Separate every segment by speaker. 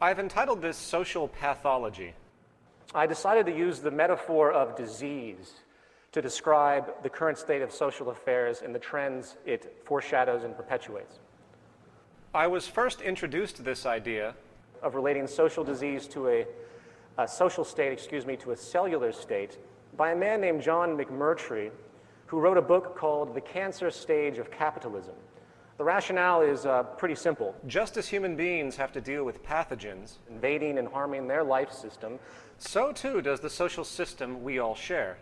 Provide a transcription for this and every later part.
Speaker 1: I've entitled this Social Pathology.
Speaker 2: I decided to use the metaphor of disease to describe the current state of social affairs and the trends it foreshadows and perpetuates.
Speaker 1: I was first introduced to this idea
Speaker 2: of relating social disease to a social state, to a cellular state by a man named John McMurtry, who wrote a book called The Cancer Stage of Capitalism. The rationale is pretty simple.
Speaker 1: Just as human beings have to deal with pathogens
Speaker 2: invading and harming their life system,
Speaker 1: so too does the social system we all share.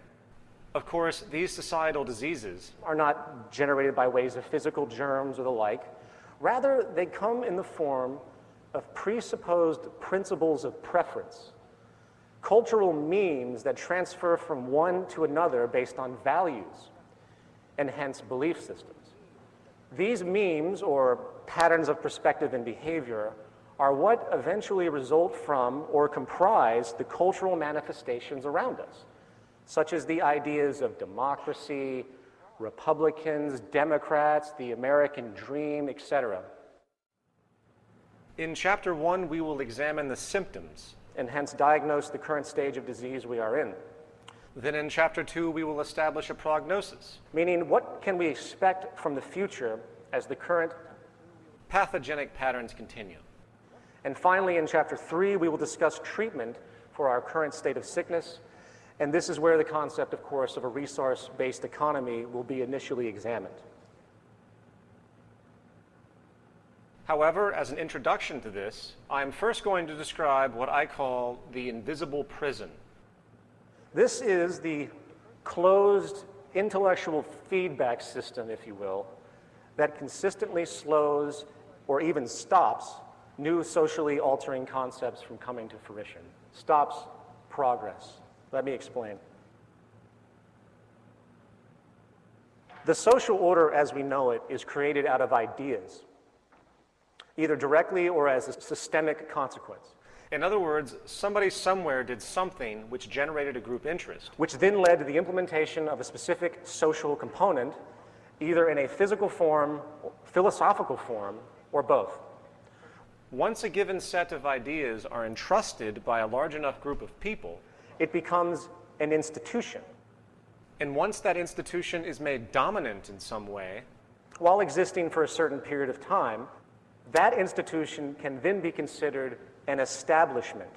Speaker 1: Of course, these societal diseases
Speaker 2: are not generated by ways of physical germs or the like. Rather, they come in the form of presupposed principles of preference, cultural memes that transfer from one to another based on values and hence belief systems. These memes, or patterns of perspective and behavior, are what eventually result from or comprise the cultural manifestations around us, such as the ideas of democracy, Republicans, Democrats, the American dream, etc.
Speaker 1: In Chapter 1, we will examine the symptoms
Speaker 2: and hence diagnose the current stage of disease we are in.
Speaker 1: Then in Chapter 2, we will establish a prognosis,
Speaker 2: meaning what can we expect from the future as the current
Speaker 1: pathogenic patterns continue.
Speaker 2: And finally, in Chapter 3, we will discuss treatment for our current state of sickness, and this is where the concept, of course, of a resource-based economy will be initially examined.
Speaker 1: However, as an introduction to this, I'm first going to describe what I call the invisible prison.
Speaker 2: This is the closed intellectual feedback system, if you will, that consistently slows or even stops new socially altering concepts from coming to fruition, stops progress. Let me explain. The social order as we know it is created out of ideas, either directly or as a systemic consequence.
Speaker 1: In other words, somebody somewhere did something which generated a group interest,
Speaker 2: which then led to the implementation of a specific social component, either in a physical form, philosophical form, or both.
Speaker 1: Once a given set of ideas are entrusted by a large enough group of people,
Speaker 2: it becomes an institution.
Speaker 1: And once that institution is made dominant in some way,
Speaker 2: while existing for a certain period of time, that institution can then be considered an establishment.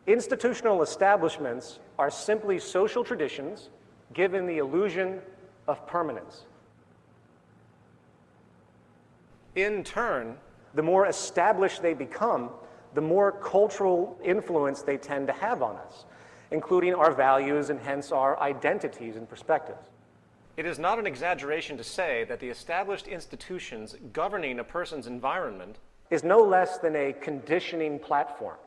Speaker 2: Institutional establishments are simply social traditions given the illusion of permanence.
Speaker 1: In turn,
Speaker 2: the more established they become, the more cultural influence they tend to have on us, including our values and hence our identities and perspectives.
Speaker 1: It is not an exaggeration to say that the established institutions governing a person's environment
Speaker 2: is no less than a conditioning platform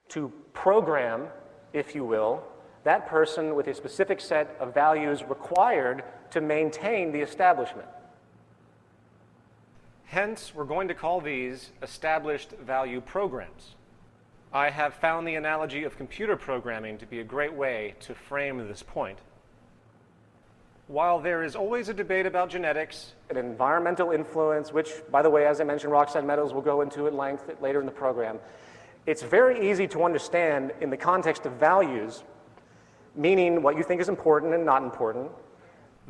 Speaker 2: to program, if you will, that person with a specific set of values required to maintain the establishment.
Speaker 1: Hence, we're going to call these established value programs. I have found the analogy of computer programming to be a great way to frame this point. While there is always a debate about genetics,
Speaker 2: an environmental influence, which, by the way, as I mentioned, Roxanne Meadows will go into at length later in the program, it's very easy to understand in the context of values, meaning what you think is important and not important,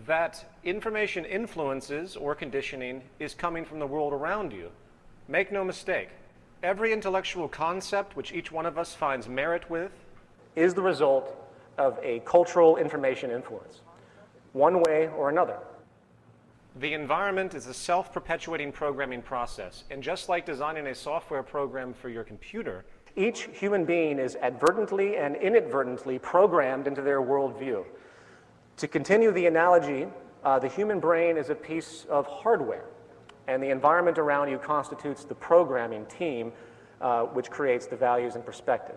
Speaker 1: that information influences or conditioning is coming from the world around you. Make no mistake, every intellectual concept which each one of us finds merit with
Speaker 2: is the result of a cultural information influence, one way or another.
Speaker 1: The environment is a self-perpetuating programming process, and just like designing a software program for your computer,
Speaker 2: each human being is advertently and inadvertently programmed into their worldview. To continue the analogy, the human brain is a piece of hardware, and the environment around you constitutes the programming team which creates the values and perspective.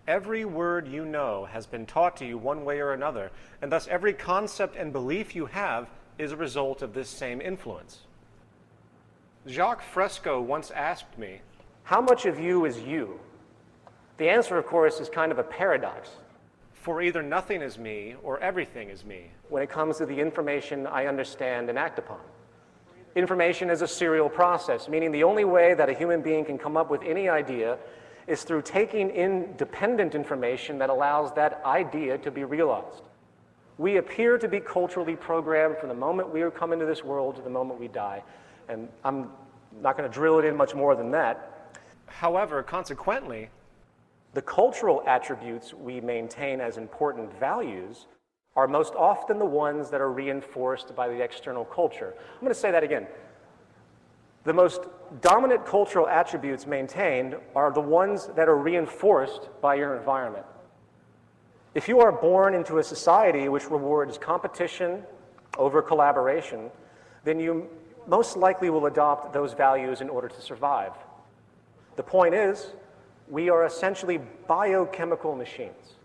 Speaker 1: Every word you know has been taught to you one way or another, and thus every concept and belief you have is a result of this same influence. Jacques Fresco once asked me,
Speaker 2: "How much of you is you?" The answer, of course, is kind of a paradox.
Speaker 1: For either nothing is me or everything is me.
Speaker 2: When it comes to the information I understand and act upon. Information is a serial process, meaning the only way that a human being can come up with any idea is through taking in dependent information that allows that idea to be realized. We appear to be culturally programmed from the moment we come into this world to the moment we die. And I'm not going to drill it in much more than that.
Speaker 1: However, consequently,
Speaker 2: the cultural attributes we maintain as important values are most often the ones that are reinforced by the external culture. I'm going to say that again. The most dominant cultural attributes maintained are the ones that are reinforced by your environment. If you are born into a society which rewards competition over collaboration, then you most likely will adopt those values in order to survive. The point is, we are essentially biochemical machines.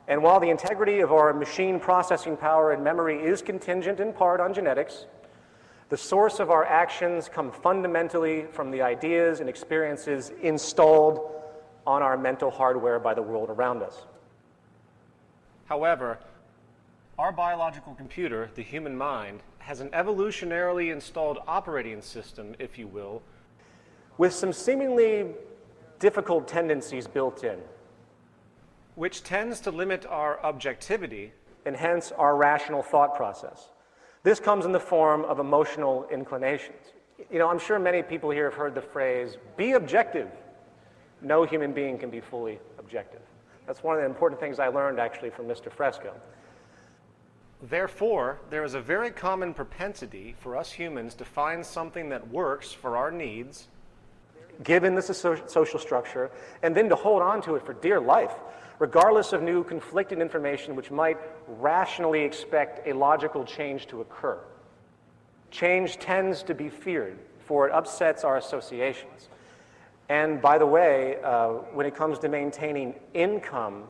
Speaker 2: And while the integrity of our machine processing power and memory is contingent in part on genetics, the source of our actions come fundamentally from the ideas and experiences installed on our mental hardware by the world around us.
Speaker 1: however, our biological computer, the human mind, has an evolutionarily installed operating system, if you will,
Speaker 2: with some seemingly difficult tendencies built in,
Speaker 1: which tends to limit our objectivity
Speaker 2: and hence our rational thought process. This comes in the form of emotional inclinations. You know, I'm sure many people here have heard the phrase, be objective. No human being can be fully objective. That's one of the important things I learned actually from Mr. Fresco.
Speaker 1: Therefore, there is a very common propensity for us humans to find something that works for our needs,
Speaker 2: Given this social structure, and then to hold on to it for dear life, regardless of new conflicting information which might rationally expect a logical change to occur. Change tends to be feared, for it upsets our associations. And by the way, when it comes to maintaining income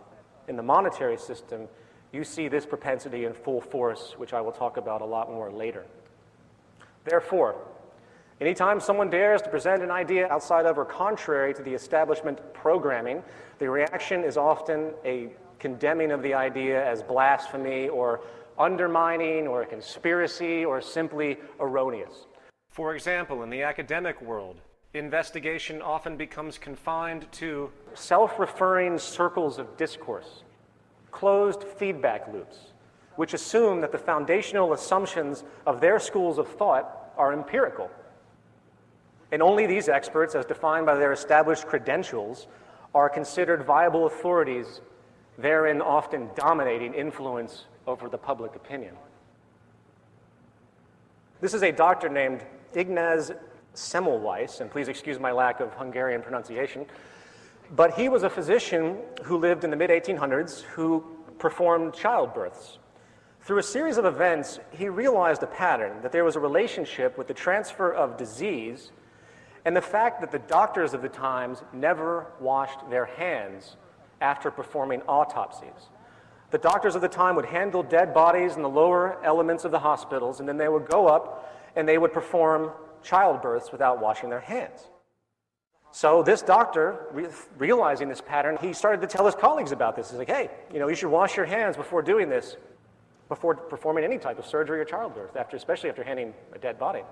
Speaker 2: in the monetary system, you see this propensity in full force, which I will talk about a lot more later. Therefore, anytime someone dares to present an idea outside of or contrary to the establishment programming, the reaction is often a condemning of the idea as blasphemy or undermining or a conspiracy or simply erroneous.
Speaker 1: For example, in the academic world, investigation often becomes confined to
Speaker 2: Self-referring circles of discourse, closed feedback loops, which assume that the foundational assumptions of their schools of thought are empirical. And only these experts, as defined by their established credentials, are considered viable authorities, therein often dominating influence over the public opinion. This is a doctor named Ignaz Semmelweis, and please excuse my lack of Hungarian pronunciation, but he was a physician who lived in the mid-1800s who performed childbirths. Through a series of events, he realized a pattern, that there was a relationship with the transfer of disease and the fact that the doctors of the times never washed their hands after performing autopsies. The doctors of the time would handle dead bodies in the lower elements of the hospitals, and then they would go up and they would perform childbirths without washing their hands. So this doctor, realizing this pattern, he started to tell his colleagues about this. He's like, hey, you should wash your hands before doing this, before performing any type of surgery or childbirth, especially after handling a dead body.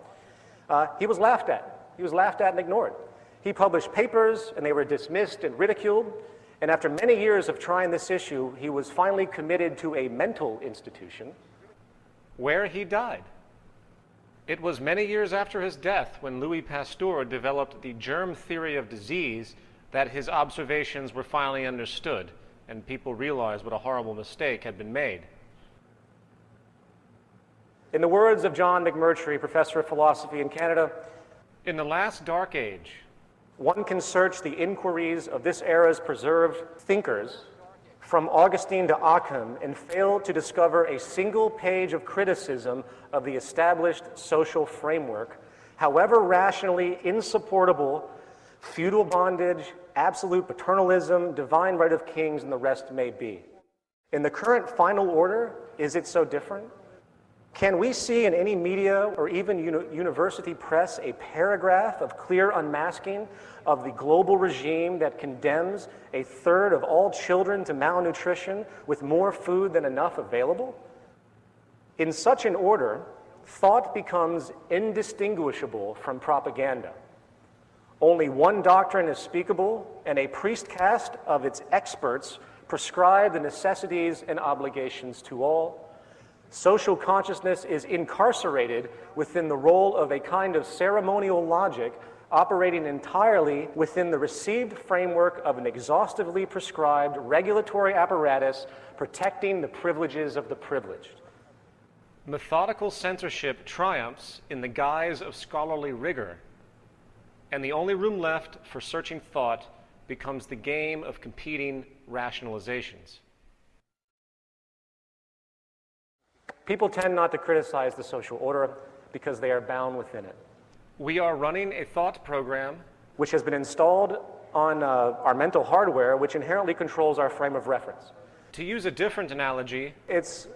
Speaker 2: He was laughed at. He was laughed at and ignored. He published papers, and they were dismissed and ridiculed. And after many years of trying this issue, he was finally committed to a mental institution,
Speaker 1: where he died. It was many years after his death, when Louis Pasteur developed the germ theory of disease, that his observations were finally understood, and people realized what a horrible mistake had been made.
Speaker 2: In the words of John McMurtry, professor of philosophy in Canada,
Speaker 1: in the last dark age,
Speaker 2: one can search the inquiries of this era's preserved thinkers from Augustine to Occam and fail to discover a single page of criticism of the established social framework, however rationally insupportable feudal bondage, absolute paternalism, divine right of kings, and the rest may be. In the current final order, is it so different? Can we see in any media or even university press a paragraph of clear unmasking of the global regime that condemns a third of all children to malnutrition with more food than enough available? In such an order, thought becomes indistinguishable from propaganda. Only one doctrine is speakable, and a priest caste of its experts prescribe the necessities and obligations to all. Social consciousness is incarcerated within the role of a kind of ceremonial logic operating entirely within the received framework of an exhaustively prescribed regulatory apparatus protecting the privileges of the privileged.
Speaker 1: Methodical censorship triumphs in the guise of scholarly rigor, and the only room left for searching thought becomes the game of competing rationalizations.
Speaker 2: People tend not to criticize the social order because they are bound within it.
Speaker 1: We are running a thought program
Speaker 2: which has been installed on our mental hardware, which inherently controls our frame of reference.
Speaker 1: To use a different analogy,
Speaker 2: it's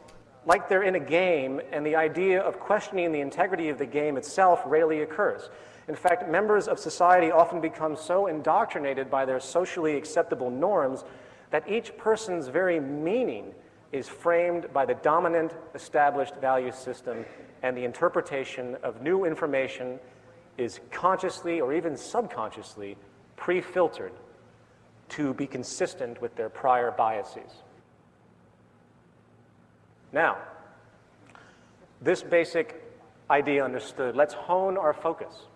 Speaker 2: like they're in a game, and the idea of questioning the integrity of the game itself rarely occurs. In fact, members of society often become so indoctrinated by their socially acceptable norms that each person's very meaning is framed by the dominant established value system, and the interpretation of new information is consciously or even subconsciously pre-filtered to be consistent with their prior biases. Now, this basic idea understood, let's hone our focus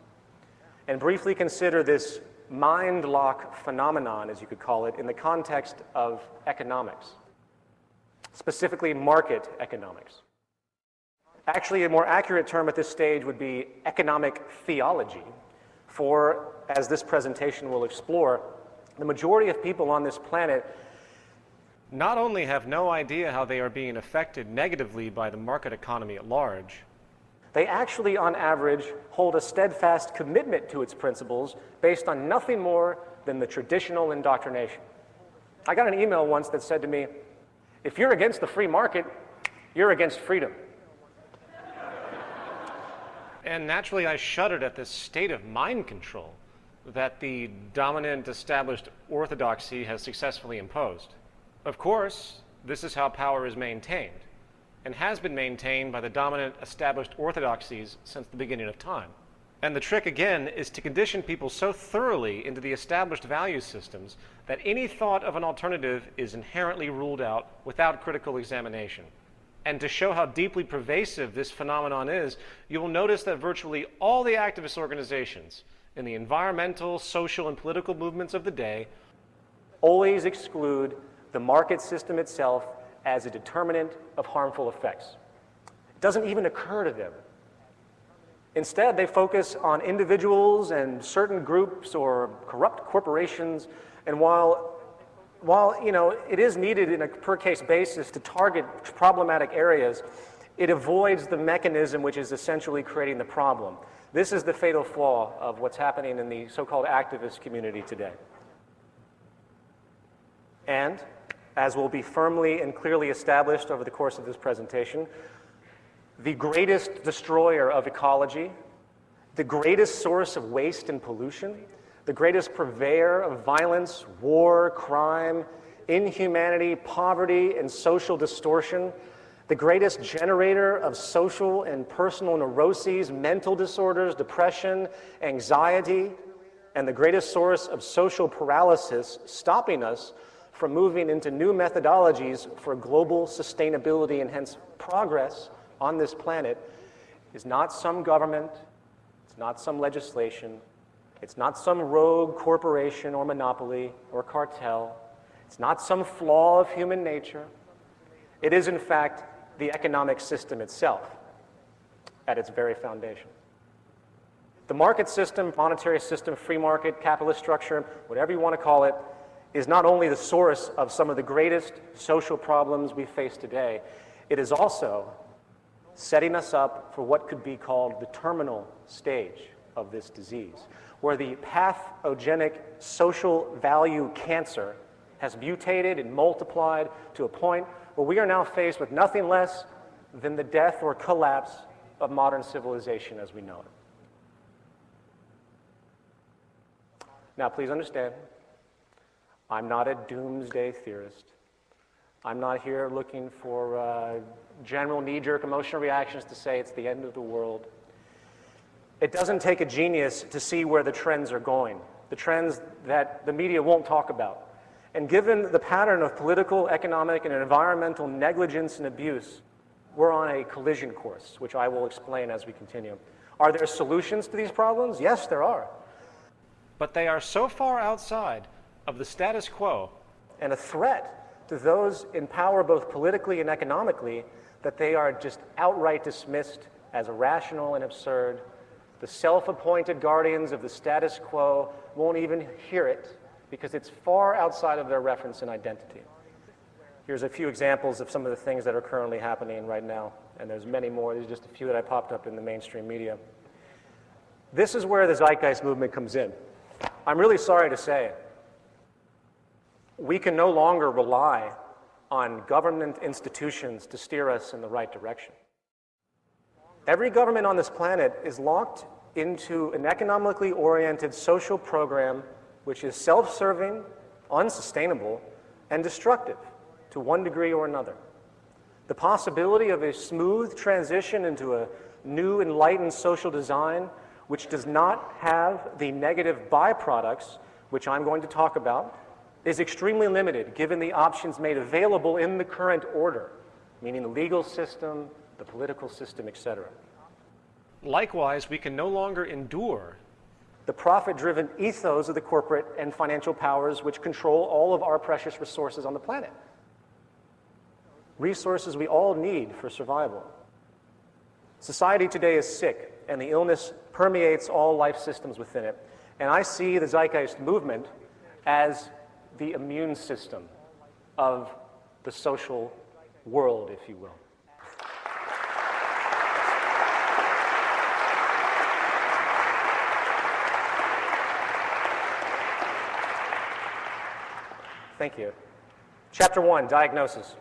Speaker 2: and briefly consider this mind lock phenomenon, as you could call it, in the context of economics, specifically market economics. Actually, a more accurate term at this stage would be economic theology, for, as this presentation will explore, the majority of people on this planet
Speaker 1: not only have no idea how they are being affected negatively by the market economy at large,
Speaker 2: they actually, on average, hold a steadfast commitment to its principles based on nothing more than the traditional indoctrination. I got an email once that said to me, if you're against the free market, you're against freedom.
Speaker 1: And naturally I shuddered at this state of mind control that the dominant established orthodoxy has successfully imposed. Of course, this is how power is maintained, and has been maintained by the dominant established orthodoxies since the beginning of time. And the trick, again, is to condition people so thoroughly into the established value systems that any thought of an alternative is inherently ruled out without critical examination. And to show how deeply pervasive this phenomenon is, you will notice that virtually all the activist organizations in the environmental, social, and political movements of the day
Speaker 2: always exclude the market system itself as a determinant of harmful effects. It doesn't even occur to them. Instead, they focus on individuals and certain groups or corrupt corporations, and while it is needed in a per-case basis to target problematic areas, it avoids the mechanism which is essentially creating the problem. This is the fatal flaw of what's happening in the so-called activist community today. And, as will be firmly and clearly established over the course of this presentation, the greatest destroyer of ecology, the greatest source of waste and pollution, the greatest purveyor of violence, war, crime, inhumanity, poverty, and social distortion, the greatest generator of social and personal neuroses, mental disorders, depression, anxiety, and the greatest source of social paralysis, stopping us from moving into new methodologies for global sustainability and hence progress on this planet, is not some government, it's not some legislation, it's not some rogue corporation or monopoly or cartel, it's not some flaw of human nature. It is, in fact, the economic system itself at its very foundation. The market system, monetary system, free market, capitalist structure, whatever you want to call it, is not only the source of some of the greatest social problems we face today, it is also setting us up for what could be called the terminal stage of this disease, where the pathogenic social value cancer has mutated and multiplied to a point where we are now faced with nothing less than the death or collapse of modern civilization as we know it. Now, please understand, I'm not a doomsday theorist. I'm not here looking for general knee-jerk emotional reactions to say it's the end of the world. It doesn't take a genius to see where the trends are going, the trends that the media won't talk about. And given the pattern of political, economic, and environmental negligence and abuse, we're on a collision course, which I will explain as we continue. Are there solutions to these problems? Yes, there are.
Speaker 1: But they are so far outside of the status quo
Speaker 2: And a threat to those in power both politically and economically that they are just outright dismissed as irrational and absurd. The self-appointed guardians of the status quo won't even hear it because it's far outside of their reference and identity. Here's a few examples of some of the things that are currently happening right now, and there's many more. These are just a few that I popped up in the mainstream media. This is where the zeitgeist movement comes in. I'm really sorry to say, we can no longer rely on government institutions to steer us in the right direction. Every government on this planet is locked into an economically oriented social program which is self-serving, unsustainable, and destructive to one degree or another. The possibility of a smooth transition into a new enlightened social design which does not have the negative byproducts, which I'm going to talk about, is extremely limited given the options made available in the current order, meaning the legal system, the political system, etc.
Speaker 1: Likewise, we can no longer endure
Speaker 2: the profit-driven ethos of the corporate and financial powers which control all of our precious resources on the planet. Resources we all need for survival. Society today is sick, and the illness permeates all life systems within it. And I see the zeitgeist movement as the immune system of the social world, if you will. Thank you. Chapter 1, Diagnosis.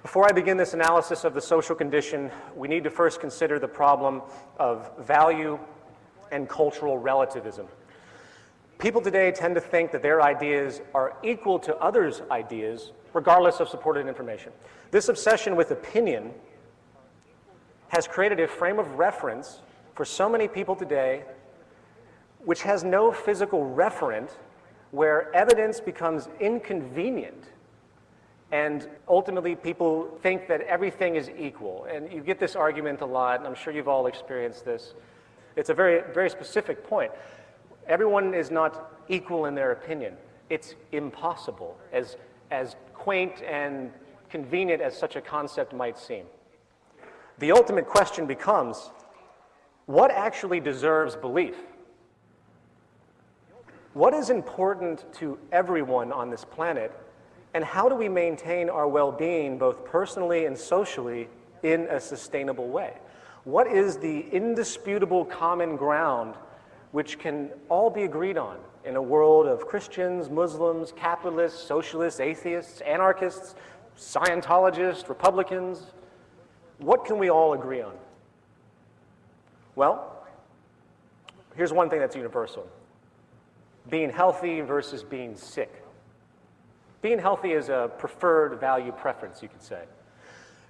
Speaker 2: Before I begin this analysis of the social condition, we need to first consider the problem of value and cultural relativism. People today tend to think that their ideas are equal to others' ideas, regardless of supported information. This obsession with opinion has created a frame of reference for so many people today which has no physical referent, where evidence becomes inconvenient. And ultimately, people think that everything is equal. And you get this argument a lot, and I'm sure you've all experienced this. It's a very, very specific point. Everyone is not equal in their opinion. It's impossible, as quaint and convenient as such a concept might seem. The ultimate question becomes, what actually deserves belief? What is important to everyone on this planet, and how do we maintain our well-being both personally and socially in a sustainable way? What is the indisputable common ground which can all be agreed on in a world of Christians, Muslims, capitalists, socialists, atheists, anarchists, Scientologists, Republicans? What can we all agree on? Well, here's one thing that's universal. Being healthy versus being sick. Being healthy is a preferred value preference, you could say.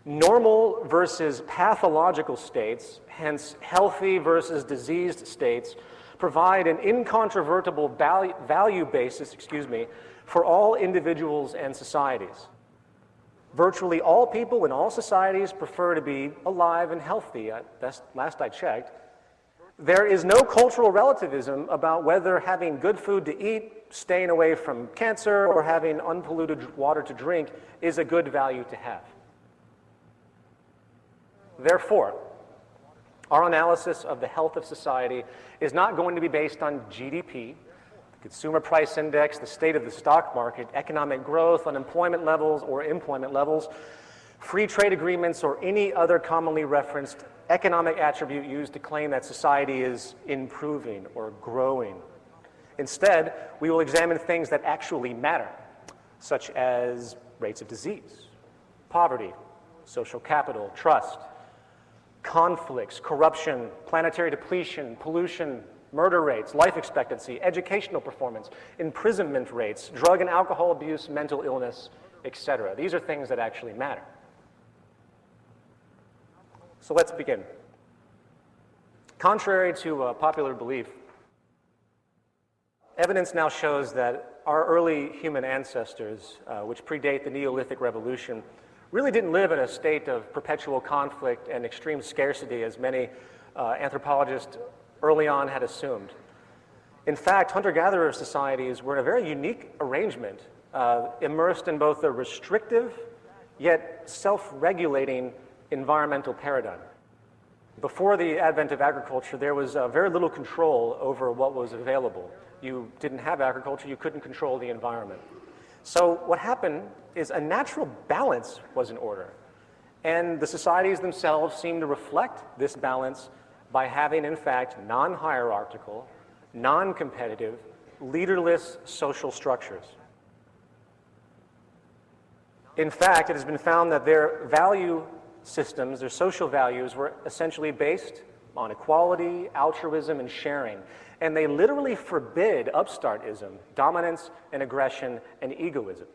Speaker 2: Normal versus pathological states, hence healthy versus diseased states, provide an incontrovertible value basis, for all individuals and societies. Virtually all people in all societies prefer to be alive and healthy. That's last I checked. There is no cultural relativism about whether having good food to eat, staying away from cancer, or having unpolluted water to drink is a good value to have. Therefore, our analysis of the health of society is not going to be based on GDP, the consumer price index, the state of the stock market, economic growth, unemployment levels or employment levels, free trade agreements, or any other commonly referenced economic attribute used to claim that society is improving or growing. Instead, we will examine things that actually matter, such as rates of disease, poverty, social capital, trust, conflicts, corruption, planetary depletion, pollution, murder rates, life expectancy, educational performance, imprisonment rates, drug and alcohol abuse, mental illness, etc. These are things that actually matter. So let's begin. Contrary to popular belief, evidence now shows that our early human ancestors, which predate the Neolithic Revolution, really didn't live in a state of perpetual conflict and extreme scarcity as many anthropologists early on had assumed. In fact, hunter-gatherer societies were in a very unique arrangement, immersed in both a restrictive yet self-regulating environmental paradigm. Before the advent of agriculture, there was very little control over what was available. You didn't have agriculture, you couldn't control the environment. So what happened is a natural balance was in order. And the societies themselves seem to reflect this balance by having, in fact, non-hierarchical, non-competitive, leaderless social structures. In fact, it has been found that their value systems, their social values, were essentially based on equality, altruism, and sharing. And they literally forbid upstartism, dominance and aggression, and egoism.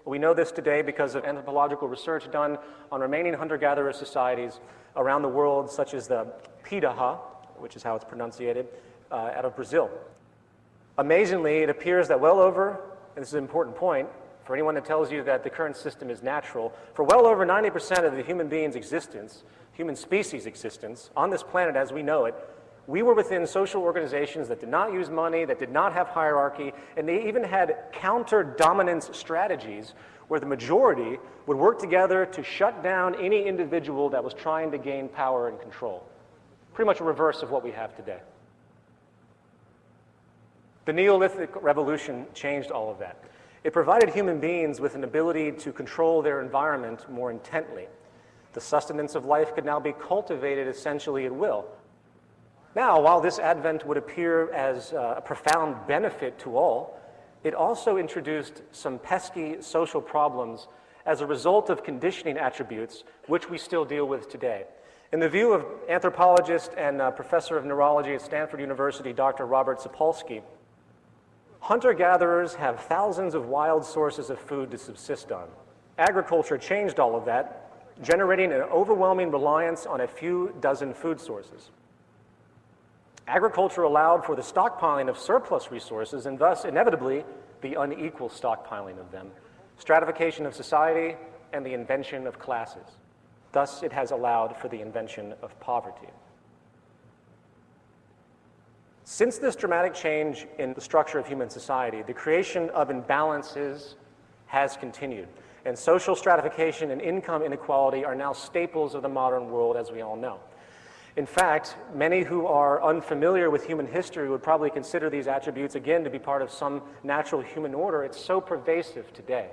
Speaker 2: We know this today because of anthropological research done on remaining hunter-gatherer societies around the world, such as the Pidaha, which is how it's pronunciated, out of Brazil. Amazingly, it appears that well over, and this is an important point, for anyone that tells you that the current system is natural, for well over 90% of the human being's existence, human species' existence, on this planet as we know it, we were within social organizations that did not use money, that did not have hierarchy, and they even had counter-dominance strategies where the majority would work together to shut down any individual that was trying to gain power and control. Pretty much a reverse of what we have today. The Neolithic Revolution changed all of that. It provided human beings with an ability to control their environment more intently. The sustenance of life could now be cultivated essentially at will. Now, while this advent would appear as a profound benefit to all, it also introduced some pesky social problems as a result of conditioning attributes, which we still deal with today. In the view of anthropologist and professor of neurology at Stanford University, Dr. Robert Sapolsky, hunter-gatherers have thousands of wild sources of food to subsist on. Agriculture changed all of that, generating an overwhelming reliance on a few dozen food sources. Agriculture allowed for the stockpiling of surplus resources and thus, inevitably, the unequal stockpiling of them, stratification of society, and the invention of classes. Thus, it has allowed for the invention of poverty. Since this dramatic change in the structure of human society, the creation of imbalances has continued, and social stratification and income inequality are now staples of the modern world, as we all know. In fact, many who are unfamiliar with human history would probably consider these attributes, again, to be part of some natural human order. It's so pervasive today.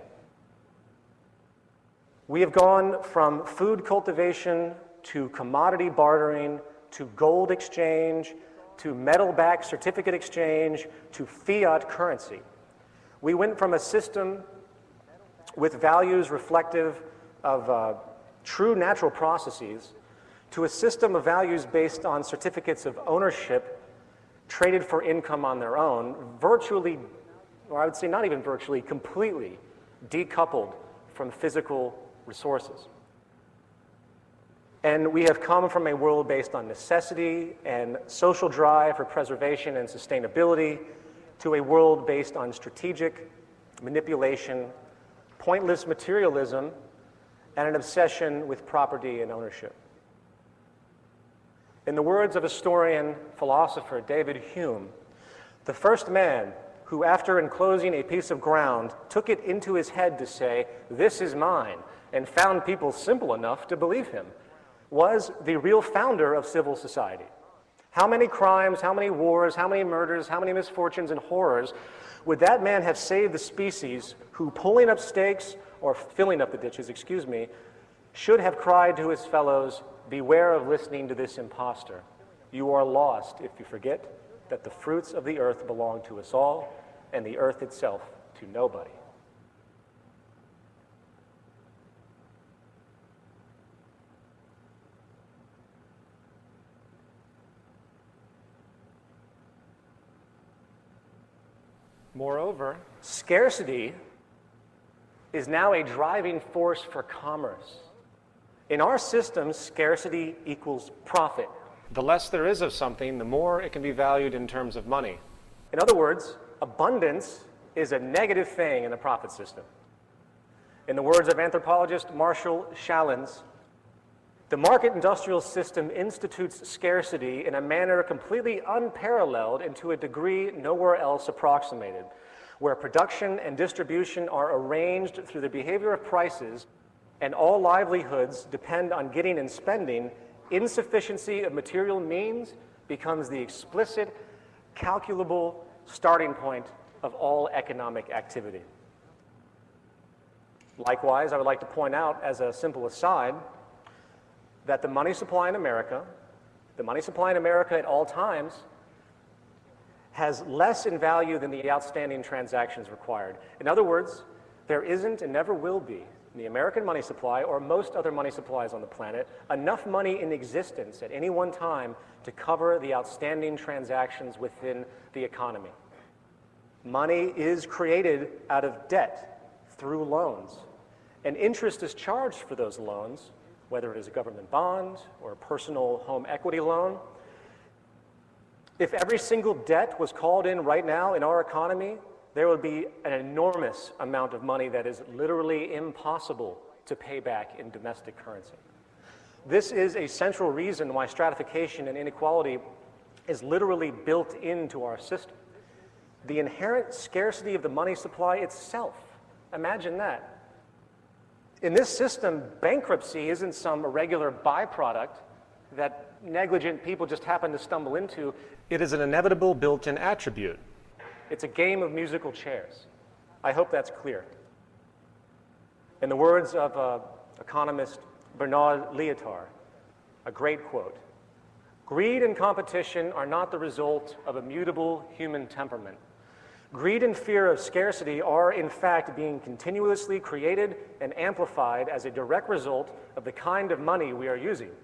Speaker 2: We have gone from food cultivation to commodity bartering to gold exchange to metal-backed certificate exchange to fiat currency. We went from a system with values reflective of true natural processes to a system of values based on certificates of ownership traded for income on their own, virtually, or I would say not even virtually, completely decoupled from physical resources. And we have come from a world based on necessity and social drive for preservation and sustainability to a world based on strategic manipulation, pointless materialism, and an obsession with property and ownership. In the words of historian, philosopher David Hume, the first man who, after enclosing a piece of ground, took it into his head to say, "This is mine," and found people simple enough to believe him, was the real founder of civil society. How many crimes, how many wars, how many murders, how many misfortunes and horrors would that man have saved the species who, pulling up stakes, or filling up the ditches, should have cried to his fellows, "Beware of listening to this impostor. You are lost if you forget that the fruits of the earth belong to us all, and the earth itself to nobody."
Speaker 1: Moreover,
Speaker 2: scarcity is now a driving force for commerce. In our system, scarcity equals profit.
Speaker 1: the less there is of something, the more it can be valued in terms of money.
Speaker 2: In other words, abundance is a negative thing in the profit system. In the words of anthropologist Marshall Shallens, the market industrial system institutes scarcity in a manner completely unparalleled and to a degree nowhere else approximated, where production and distribution are arranged through the behavior of prices and all livelihoods depend on getting and spending. Insufficiency of material means becomes the explicit, calculable starting point of all economic activity. Likewise, I would like to point out as a simple aside that the money supply in America at all times has less in value than the outstanding transactions required. In other words, there isn't and never will be in the American money supply or most other money supplies on the planet enough money in existence at any one time to cover the outstanding transactions within the economy. Money is created out of debt through loans, and interest is charged for those loans, whether it is a government bond or a personal home equity loan. If every single debt was called in right now in our economy, there would be an enormous amount of money that is literally impossible to pay back in domestic currency. This is a central reason why stratification and inequality is literally built into our system. The inherent scarcity of the money supply itself, imagine that. In this system, bankruptcy isn't some irregular byproduct that negligent people just happen to stumble into.
Speaker 1: It is an inevitable built-in attribute.
Speaker 2: It's a game of musical chairs. I hope that's clear. In the words of economist Bernard Lietaer, a great quote, "Greed and competition are not the result of a mutable human temperament. Greed and fear of scarcity are, in fact, being continuously created and amplified as a direct result of the kind of money we are using.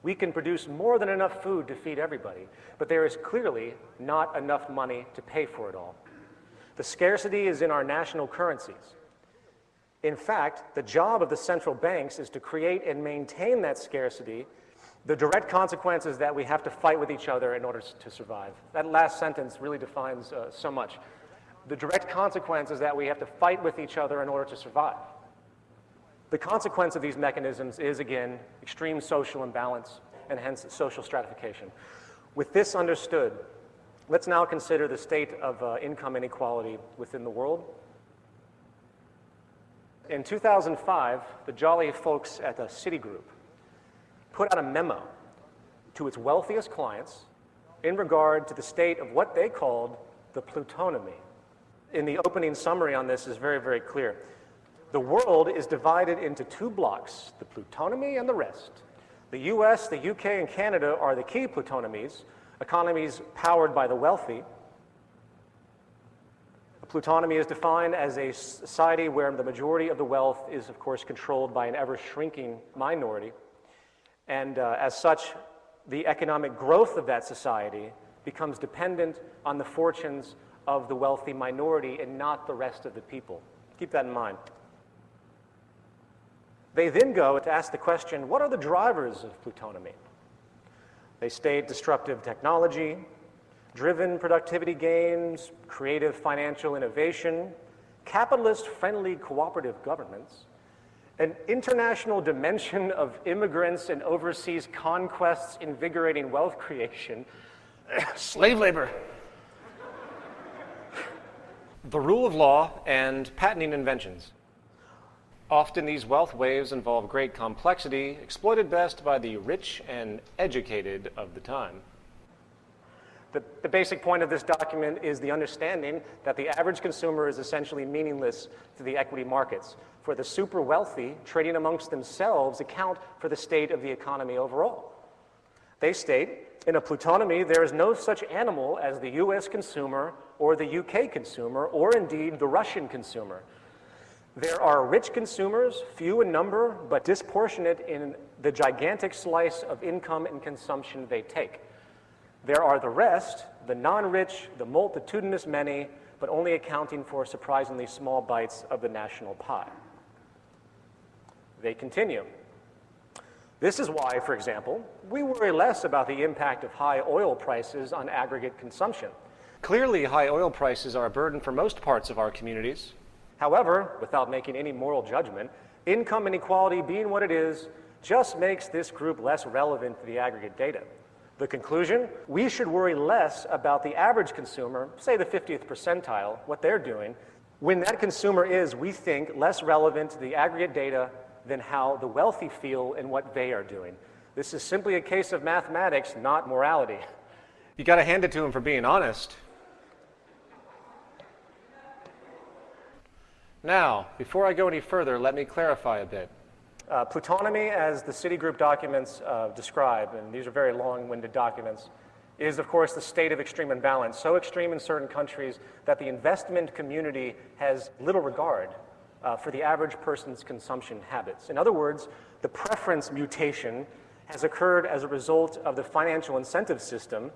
Speaker 2: We can produce more than enough food to feed everybody, but there is clearly not enough money to pay for it all. The scarcity is in our national currencies. In fact, the job of the central banks is to create and maintain that scarcity. The direct consequence is that we have to fight with each other in order to survive." That last sentence really defines so much. The direct consequence is that we have to fight with each other in order to survive. The consequence of these mechanisms is, again, extreme social imbalance and hence social stratification. With this understood, let's now consider the state of income inequality within the world. In 2005, the jolly folks at Citigroup put out a memo to its wealthiest clients in regard to the state of what they called the plutonymy. In the opening summary on this is very, very clear. The world is divided into two blocks, the plutonymy and the rest. The US, the UK, and Canada are the key plutonymies, economies powered by the wealthy. A plutonymy is defined as a society where the majority of the wealth is, of course, controlled by an ever-shrinking minority. And as such, the economic growth of that society becomes dependent on the fortunes of the wealthy minority and not the rest of the people. Keep that in mind. They then go to ask the question, what are the drivers of plutonymy? They state disruptive technology, driven productivity gains, creative financial innovation, capitalist-friendly cooperative governments, an international dimension of immigrants and overseas conquests invigorating wealth creation, slave labor,
Speaker 1: The rule of law and patenting inventions. Often these wealth waves involve great complexity, exploited best by the rich and educated of the time.
Speaker 2: The basic point of this document is the understanding that the average consumer is essentially meaningless to the equity markets. For the super wealthy, trading amongst themselves account for the state of the economy overall. They state, in a plutonymy, there is no such animal as the US consumer or the UK consumer, or indeed the Russian consumer. There are rich consumers, few in number, but disproportionate in the gigantic slice of income and consumption they take. There are the rest, the non-rich, the multitudinous many, but only accounting for surprisingly small bites of the national pie. They continue. This is why, for example, we worry less about the impact of high oil prices on aggregate consumption.
Speaker 1: Clearly, high oil prices are a burden for most parts of our communities.
Speaker 2: However, without making any moral judgment, income inequality being what it is just makes this group less relevant to the aggregate data. The conclusion? We should worry less about the average consumer, say the 50th percentile, what they're doing, when that consumer is, we think, less relevant to the aggregate data than how the wealthy feel and what they are doing. This is simply a case of mathematics, not morality.
Speaker 1: You got to hand it to him for being honest. Now, before I go any further, let me clarify a bit.
Speaker 2: Plutonomy, as the Citigroup documents describe, and these are very long-winded documents, is, of course, the state of extreme imbalance, so extreme in certain countries that the investment community has little regard for the average person's consumption habits. In other words, the preference mutation has occurred as a result of the financial incentive system,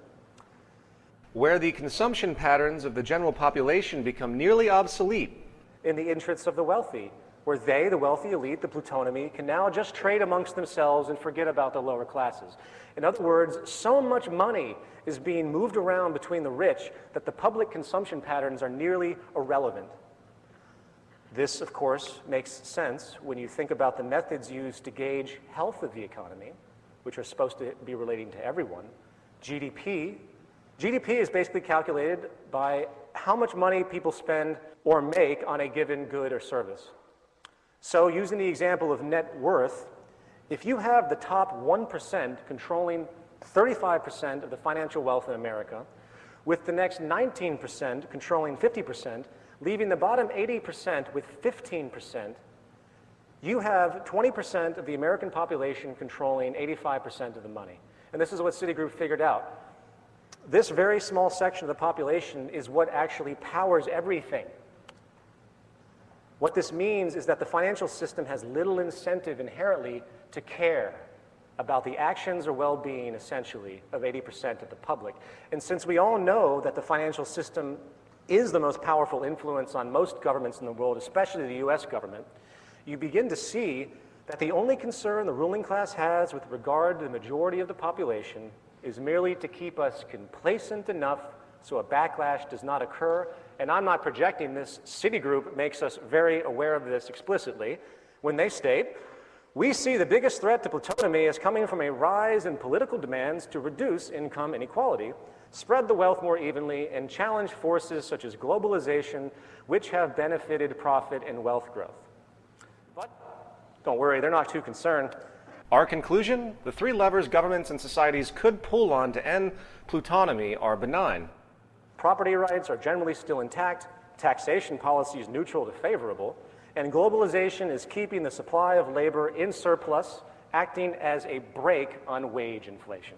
Speaker 1: where the consumption patterns of the general population become nearly obsolete
Speaker 2: in the interests of the wealthy, where they, the wealthy elite, the plutonomy, can now just trade amongst themselves and forget about the lower classes. In other words, so much money is being moved around between the rich that the public consumption patterns are nearly irrelevant. This, of course, makes sense when you think about the methods used to gauge health of the economy, which are supposed to be relating to everyone. GDP. GDP is basically calculated by how much money people spend or make on a given good or service. So using the example of net worth, if you have the top 1% controlling 35% of the financial wealth in America, with the next 19% controlling 50%, leaving the bottom 80% with 15%, you have 20% of the American population controlling 85% of the money. And this is what Citigroup figured out. This very small section of the population is what actually powers everything. What this means is that the financial system has little incentive inherently to care about the actions or well-being, essentially, of 80% of the public. And since we all know that the financial system is the most powerful influence on most governments in the world, especially the US government, you begin to see that the only concern the ruling class has with regard to the majority of the population is merely to keep us complacent enough so a backlash does not occur. And I'm not projecting this. Citigroup makes us very aware of this explicitly when they state, we see the biggest threat to plutonomy as coming from a rise in political demands to reduce income inequality, spread the wealth more evenly, and challenge forces such as globalization, which have benefited profit and wealth growth. But don't worry, they're not too concerned.
Speaker 1: Our conclusion? The three levers governments and societies could pull on to end plutonomy are benign.
Speaker 2: Property rights are generally still intact, taxation policy is neutral to favorable, and globalization is keeping the supply of labor in surplus, acting as a brake on wage inflation.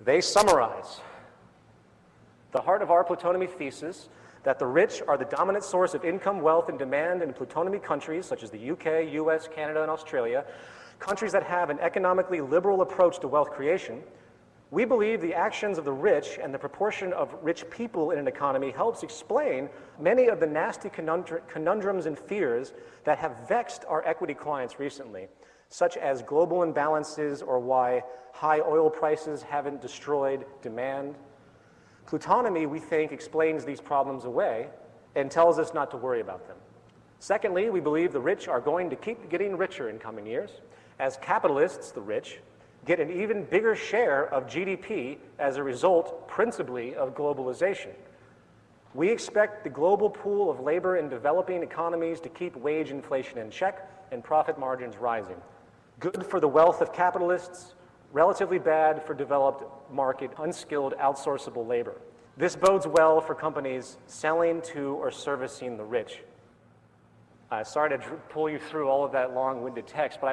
Speaker 2: They summarize the heart of our plutonomy thesis that the rich are the dominant source of income, wealth, and demand in plutonomy countries such as the UK, US, Canada, and Australia, countries that have an economically liberal approach to wealth creation. We believe the actions of the rich and the proportion of rich people in an economy helps explain many of the nasty conundrums and fears that have vexed our equity clients recently, such as global imbalances or why high oil prices haven't destroyed demand. Plutonomy, we think, explains these problems away and tells us not to worry about them. Secondly, we believe the rich are going to keep getting richer in coming years, as capitalists, the rich, get an even bigger share of GDP as a result, principally, of globalization. We expect the global pool of labor in developing economies to keep wage inflation in check and profit margins rising. Good for the wealth of capitalists, relatively bad for developed market, unskilled, outsourceable labor. This bodes well for companies selling to or servicing the rich. Sorry to pull you through all of that long-winded text, but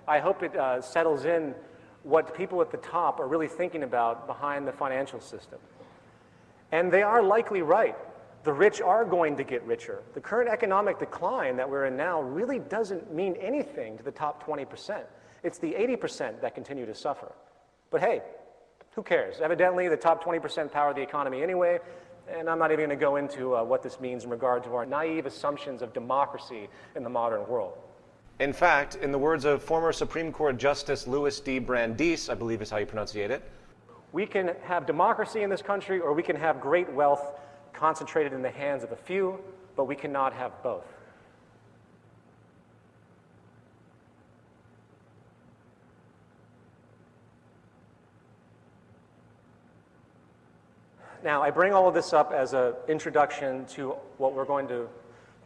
Speaker 2: I hope it settles in what people at the top are really thinking about behind the financial system. And they are likely right. The rich are going to get richer. The current economic decline that we're in now really doesn't mean anything to the top 20%. It's the 80% that continue to suffer. But hey, who cares? Evidently, the top 20% power the economy anyway, And I'm not even going to go into what this means in regard to our naive assumptions of democracy in the modern world.
Speaker 1: In fact, in the words of former Supreme Court Justice Louis D. Brandeis, I believe is how you pronunciate it,
Speaker 2: we can have democracy in this country, or we can have great wealth concentrated in the hands of a few, but we cannot have both. Now, I bring all of this up as an introduction to what we're going to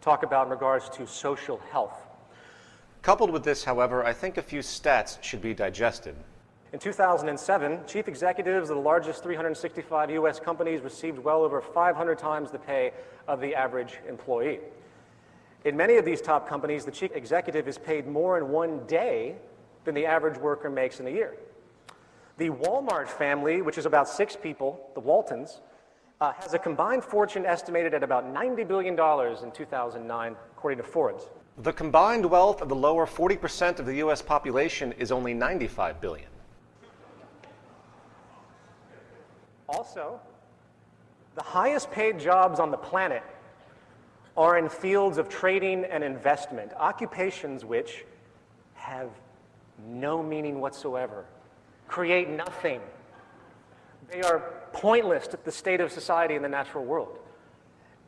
Speaker 2: talk about in regards to social health.
Speaker 1: Coupled with this, however, I think a few stats should be digested.
Speaker 2: In 2007, chief executives of the largest 365 U.S. companies received well over 500 times the pay of the average employee. In many of these top companies, the chief executive is paid more in one day than the average worker makes in a year. The Walmart family, which is about 6 people, the Waltons, has a combined fortune estimated at about $90 billion in 2009, according to Forbes.
Speaker 1: The combined wealth of the lower 40% of the U.S. population is only $95 billion.
Speaker 2: Also, the highest paid jobs on the planet are in fields of trading and investment, occupations which have no meaning whatsoever, create nothing. They are pointless to the state of society in the natural world.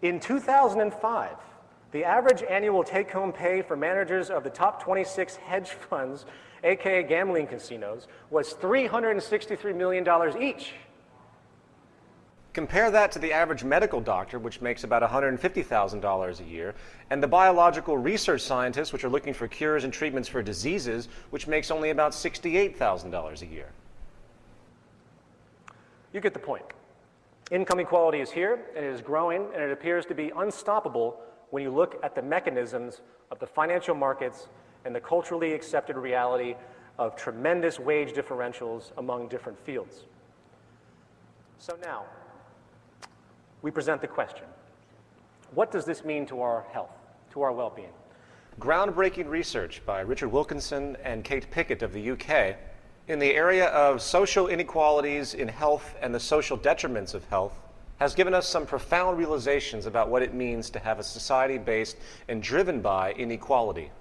Speaker 2: In 2005, the average annual take-home pay for managers of the top 26 hedge funds, aka gambling casinos, was $363 million each.
Speaker 1: Compare that to the average medical doctor, which makes about $150,000 a year, and the biological research scientists, which are looking for cures and treatments for diseases, which makes only about $68,000 a year.
Speaker 2: You get the point. Income equality is here, and it is growing, and it appears to be unstoppable when you look at the mechanisms of the financial markets and the culturally accepted reality of tremendous wage differentials among different fields. So now, we present the question. What does this mean to our health, to our well-being?
Speaker 1: Groundbreaking research by Richard Wilkinson and Kate Pickett of the UK in the area of social inequalities in health and the social detriments of health has given us some profound realizations about what it means to have a society based and driven by inequality.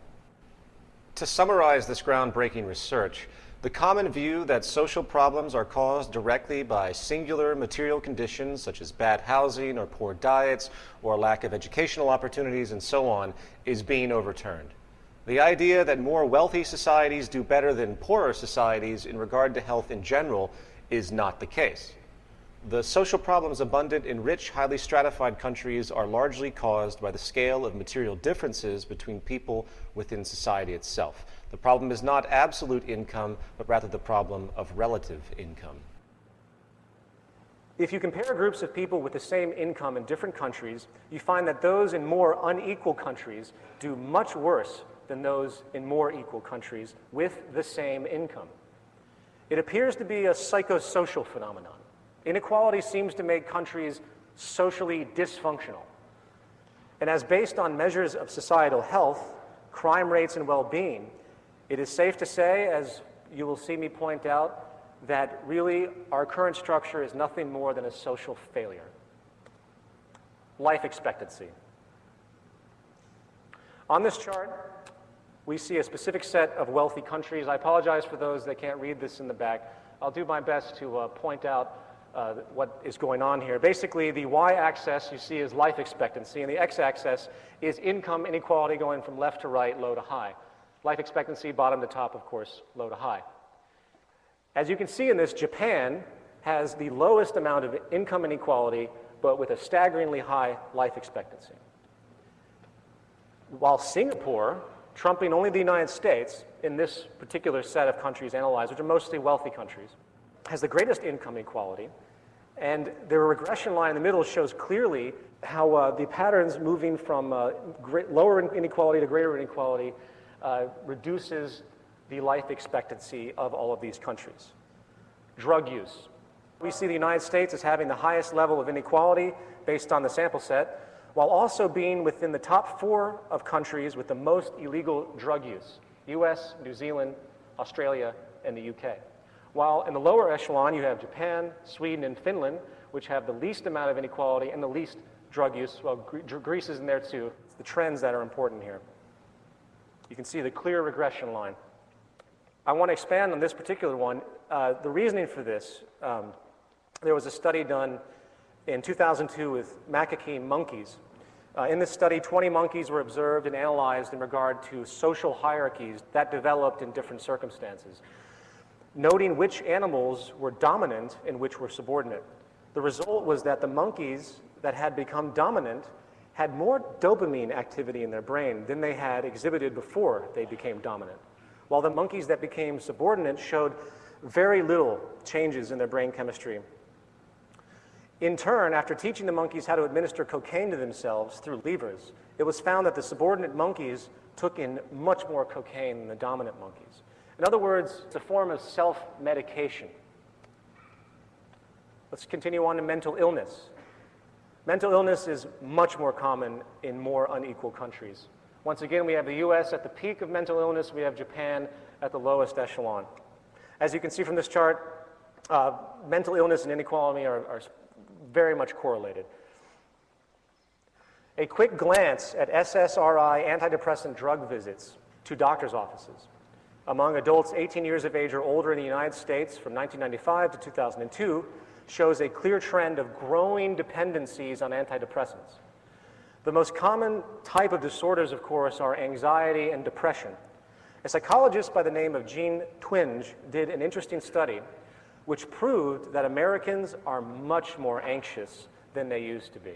Speaker 1: To summarize this groundbreaking research, the common view that social problems are caused directly by singular material conditions such as bad housing or poor diets or lack of educational opportunities and so on is being overturned. The idea that more wealthy societies do better than poorer societies in regard to health in general is not the case. The social problems abundant in rich, highly stratified countries are largely caused by the scale of material differences between people within society itself. The problem is not absolute income, but rather the problem of relative income.
Speaker 2: If you compare groups of people with the same income in different countries, you find that those in more unequal countries do much worse than those in more equal countries with the same income. It appears to be a psychosocial phenomenon. Inequality seems to make countries socially dysfunctional. And as based on measures of societal health, crime rates, and well-being, it is safe to say, as you will see me point out, that really our current structure is nothing more than a social failure. Life expectancy. On this chart, we see a specific set of wealthy countries. I apologize for those that can't read this in the back. I'll do my best to point out what is going on here. Basically, the y-axis you see is life expectancy, and the x-axis is income inequality going from left to right, low to high. Life expectancy, bottom to top, of course, low to high. As you can see in this, Japan has the lowest amount of income inequality, but with a staggeringly high life expectancy. While Singapore, trumping only the United States in this particular set of countries analyzed, which are mostly wealthy countries, has the greatest income inequality, and the regression line in the middle shows clearly how the patterns moving from lower inequality to greater inequality reduces the life expectancy of all of these countries. Drug use. We see the United States as having the highest level of inequality based on the sample set, while also being within the top 4 of countries with the most illegal drug use: US, New Zealand, Australia, and the UK. While in the lower echelon, you have Japan, Sweden, and Finland, which have the least amount of inequality and the least drug use. Well, Greece is in there too. It's the trends that are important here. You can see the clear regression line. I want to expand on this particular one. The reasoning for this, there was a study done in 2002 with macaque monkeys. In this study, 20 monkeys were observed and analyzed in regard to social hierarchies that developed in different circumstances, noting which animals were dominant and which were subordinate. The result was that the monkeys that had become dominant had more dopamine activity in their brain than they had exhibited before they became dominant, while the monkeys that became subordinate showed very little changes in their brain chemistry. In turn, after teaching the monkeys how to administer cocaine to themselves through levers, it was found that the subordinate monkeys took in much more cocaine than the dominant monkeys. In other words, it's a form of self-medication. Let's continue on to mental illness. Mental illness is much more common in more unequal countries. Once again, we have the US at the peak of mental illness. We have Japan at the lowest echelon. As you can see from this chart, mental illness and inequality are very much correlated. A quick glance at SSRI antidepressant drug visits to doctor's offices among adults 18 years of age or older in the United States from 1995 to 2002 shows a clear trend of growing dependencies on antidepressants. The most common type of disorders, of course, are anxiety and depression. A psychologist by the name of Jean Twenge did an interesting study which proved that Americans are much more anxious than they used to be.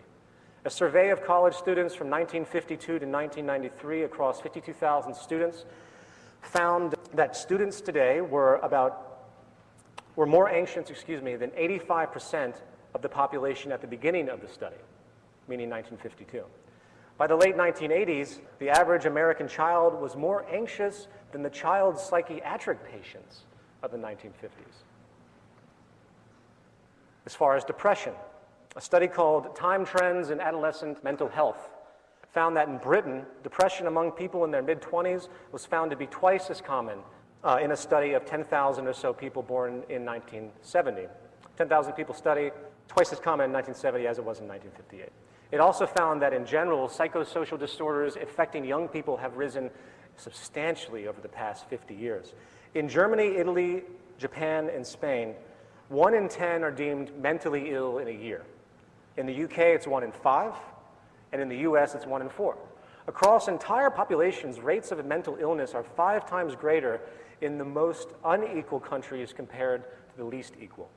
Speaker 2: A survey of college students from 1952 to 1993 across 52,000 students found that students today were more anxious, than 85% of the population at the beginning of the study, meaning 1952. By the late 1980s, the average American child was more anxious than the child psychiatric patients of the 1950s. As far as depression, a study called Time Trends in Adolescent Mental Health found that in Britain, depression among people in their mid-20s was found to be twice as common in a study of 10,000 or so people born in 1970. 10,000 people study, twice as common in 1970 as it was in 1958. It also found that in general, psychosocial disorders affecting young people have risen substantially over the past 50 years. In Germany, Italy, Japan, and Spain, 1 in 10 are deemed mentally ill in a year. In the UK, it's 1 in 5, and in the US, it's 1 in 4. Across entire populations, rates of mental illness are 5 times greater in the most unequal countries compared to the least equal.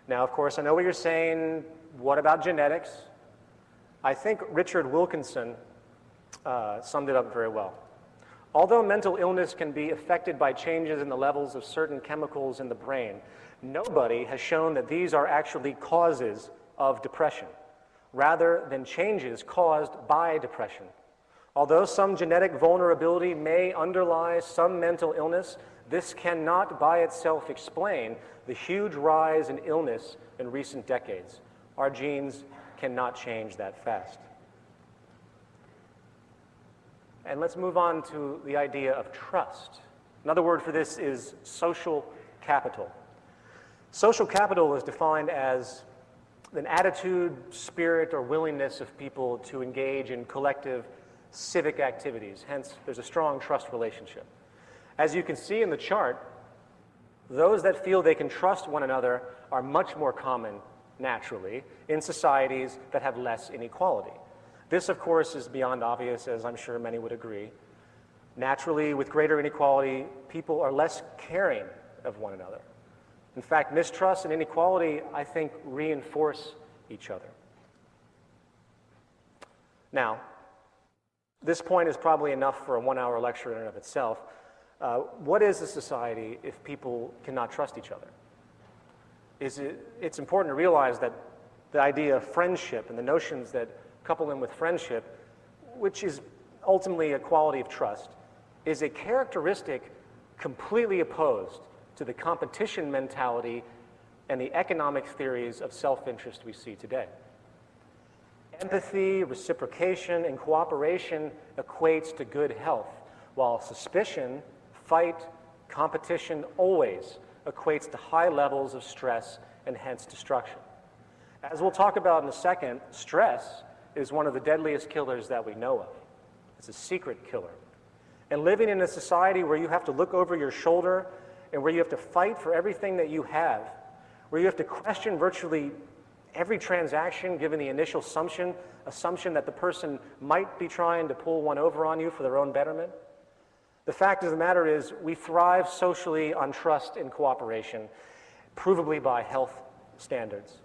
Speaker 2: Now, of course, I know what you're saying. What about genetics? I think Richard Wilkinson summed it up very well. Although mental illness can be affected by changes in the levels of certain chemicals in the brain, nobody has shown that these are actually causes of depression, rather than changes caused by depression. Although some genetic vulnerability may underlie some mental illness, this cannot by itself explain the huge rise in illness in recent decades. Our genes cannot change that fast. And let's move on to the idea of trust. Another word for this is social capital. Social capital is defined as an attitude, spirit, or willingness of people to engage in collective civic activities. Hence, there's a strong trust relationship. As you can see in the chart, those that feel they can trust one another are much more common, naturally, in societies that have less inequality. This, of course, is beyond obvious, as I'm sure many would agree. Naturally, with greater inequality, people are less caring of one another. In fact, mistrust and inequality, I think, reinforce each other. Now, this point is probably enough for a 1-hour lecture in and of itself. What is a society if people cannot trust each other? It's important to realize that the idea of friendship and the notions that couple in with friendship, which is ultimately a quality of trust, is a characteristic completely opposed to the competition mentality and the economic theories of self-interest we see today. Empathy, reciprocation, and cooperation equates to good health, while suspicion, fight, competition always equates to high levels of stress and hence destruction. As we'll talk about in a second, stress is one of the deadliest killers that we know of. It's a secret killer. And living in a society where you have to look over your shoulder and where you have to fight for everything that you have, where you have to question virtually every transaction given the initial assumption that the person might be trying to pull one over on you for their own betterment. The fact of the matter is we thrive socially on trust and cooperation, provably by health standards.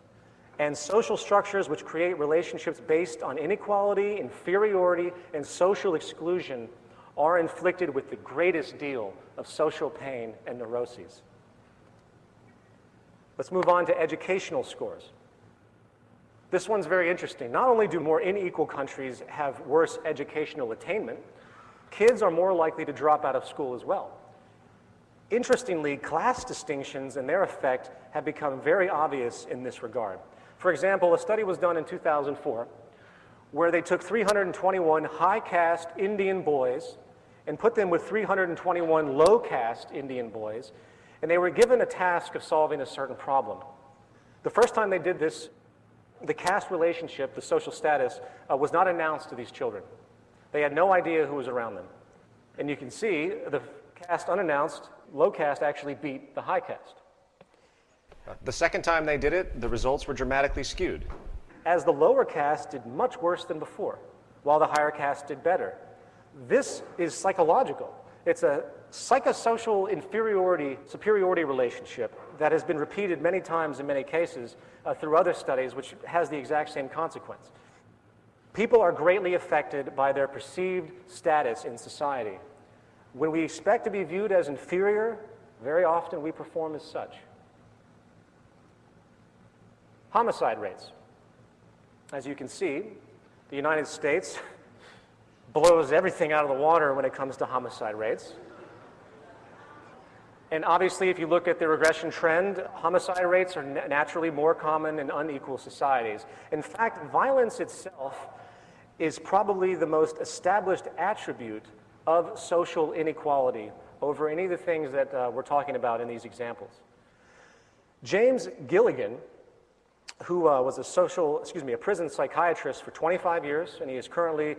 Speaker 2: And social structures which create relationships based on inequality, inferiority, and social exclusion are inflicted with the greatest deal of social pain and neuroses. Let's move on to educational scores. This one's very interesting. Not only do more unequal countries have worse educational attainment, kids are more likely to drop out of school as well. Interestingly, class distinctions and their effect have become very obvious in this regard. For example, a study was done in 2004 where they took 321 high-caste Indian boys and put them with 321 low-caste Indian boys, and they were given a task of solving a certain problem. The first time they did this, the caste relationship, the social status, was not announced to these children. They had no idea who was around them. And you can see the caste unannounced, low caste actually beat the high caste.
Speaker 1: The second time they did it, the results were dramatically skewed.
Speaker 2: As the lower caste did much worse than before, while the higher caste did better. This is psychological. It's a psychosocial superiority relationship that has been repeated many times in many cases through other studies, which has the exact same consequence. People are greatly affected by their perceived status in society. When we expect to be viewed as inferior, very often we perform as such. Homicide rates. As you can see, the United States blows everything out of the water when it comes to homicide rates. And obviously, if you look at the regression trend, homicide rates are naturally more common in unequal societies. In fact, violence itself is probably the most established attribute of social inequality over any of the things that we're talking about in these examples. James Gilligan, who was a prison psychiatrist for 25 years, and he is currently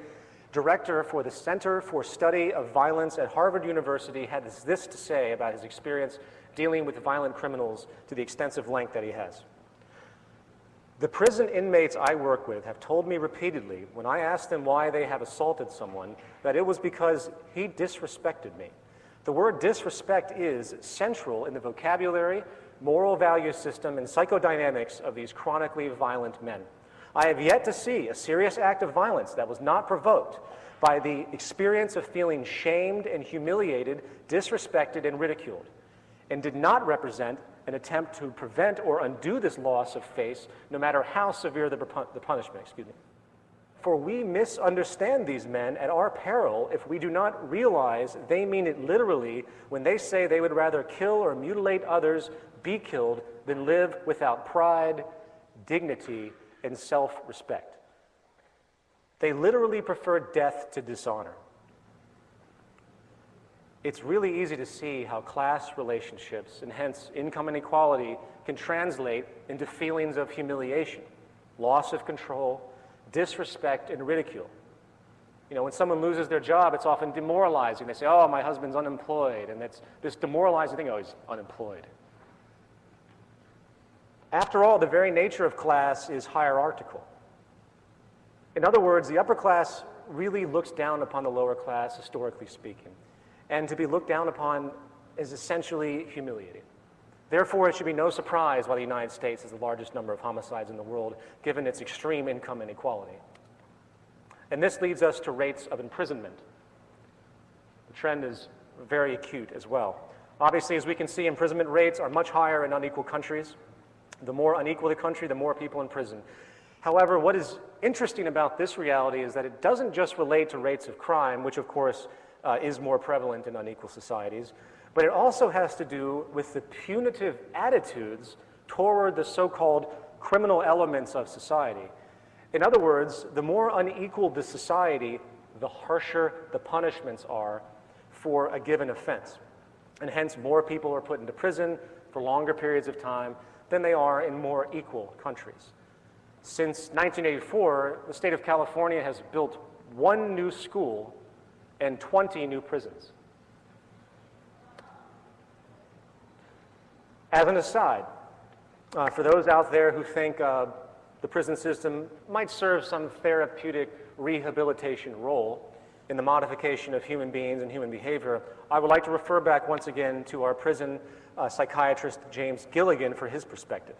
Speaker 2: director for the Center for Study of Violence at Harvard University, had this to say about his experience dealing with violent criminals to the extensive length that he has. The prison inmates I work with have told me repeatedly, when I asked them why they have assaulted someone, that it was because he disrespected me. The word disrespect is central in the vocabulary, moral value system, and psychodynamics of these chronically violent men. I have yet to see a serious act of violence that was not provoked by the experience of feeling shamed and humiliated, disrespected, and ridiculed, and did not represent an attempt to prevent or undo this loss of face, no matter how severe the punishment. For we misunderstand these men at our peril if we do not realize they mean it literally when they say they would rather kill or mutilate others, be killed, than live without pride, dignity, and self-respect. They literally prefer death to dishonor. It's really easy to see how class relationships, and hence income inequality, can translate into feelings of humiliation, loss of control, disrespect, and ridicule. You know, when someone loses their job, it's often demoralizing. They say, oh, my husband's unemployed, and it's this demoralizing thing, oh, he's unemployed. After all, the very nature of class is hierarchical. In other words, the upper class really looks down upon the lower class, historically speaking. And to be looked down upon is essentially humiliating. Therefore, it should be no surprise why the United States has the largest number of homicides in the world, given its extreme income inequality. And this leads us to rates of imprisonment. The trend is very acute as well. Obviously, as we can see, imprisonment rates are much higher in unequal countries. The more unequal the country, the more people in prison. However, what is interesting about this reality is that it doesn't just relate to rates of crime, which of course is more prevalent in unequal societies, but it also has to do with the punitive attitudes toward the so-called criminal elements of society. In other words, the more unequal the society, the harsher the punishments are for a given offense. And hence, more people are put into prison for longer periods of time than they are in more equal countries. Since 1984, the state of California has built 1 new school and 20 new prisons. As an aside, for those out there who think the prison system might serve some therapeutic rehabilitation role in the modification of human beings and human behavior, I would like to refer back once again to our prison psychiatrist James Gilligan for his perspective.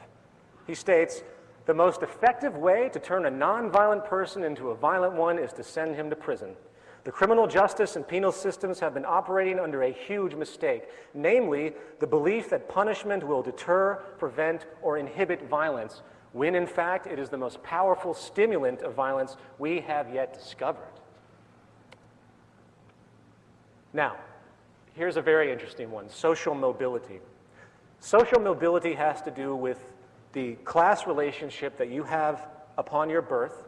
Speaker 2: He states, "The most effective way to turn a nonviolent person into a violent one is to send him to prison. The criminal justice and penal systems have been operating under a huge mistake, namely the belief that punishment will deter, prevent, or inhibit violence, when in fact it is the most powerful stimulant of violence we have yet discovered." Now, here's a very interesting one, social mobility. Social mobility has to do with the class relationship that you have upon your birth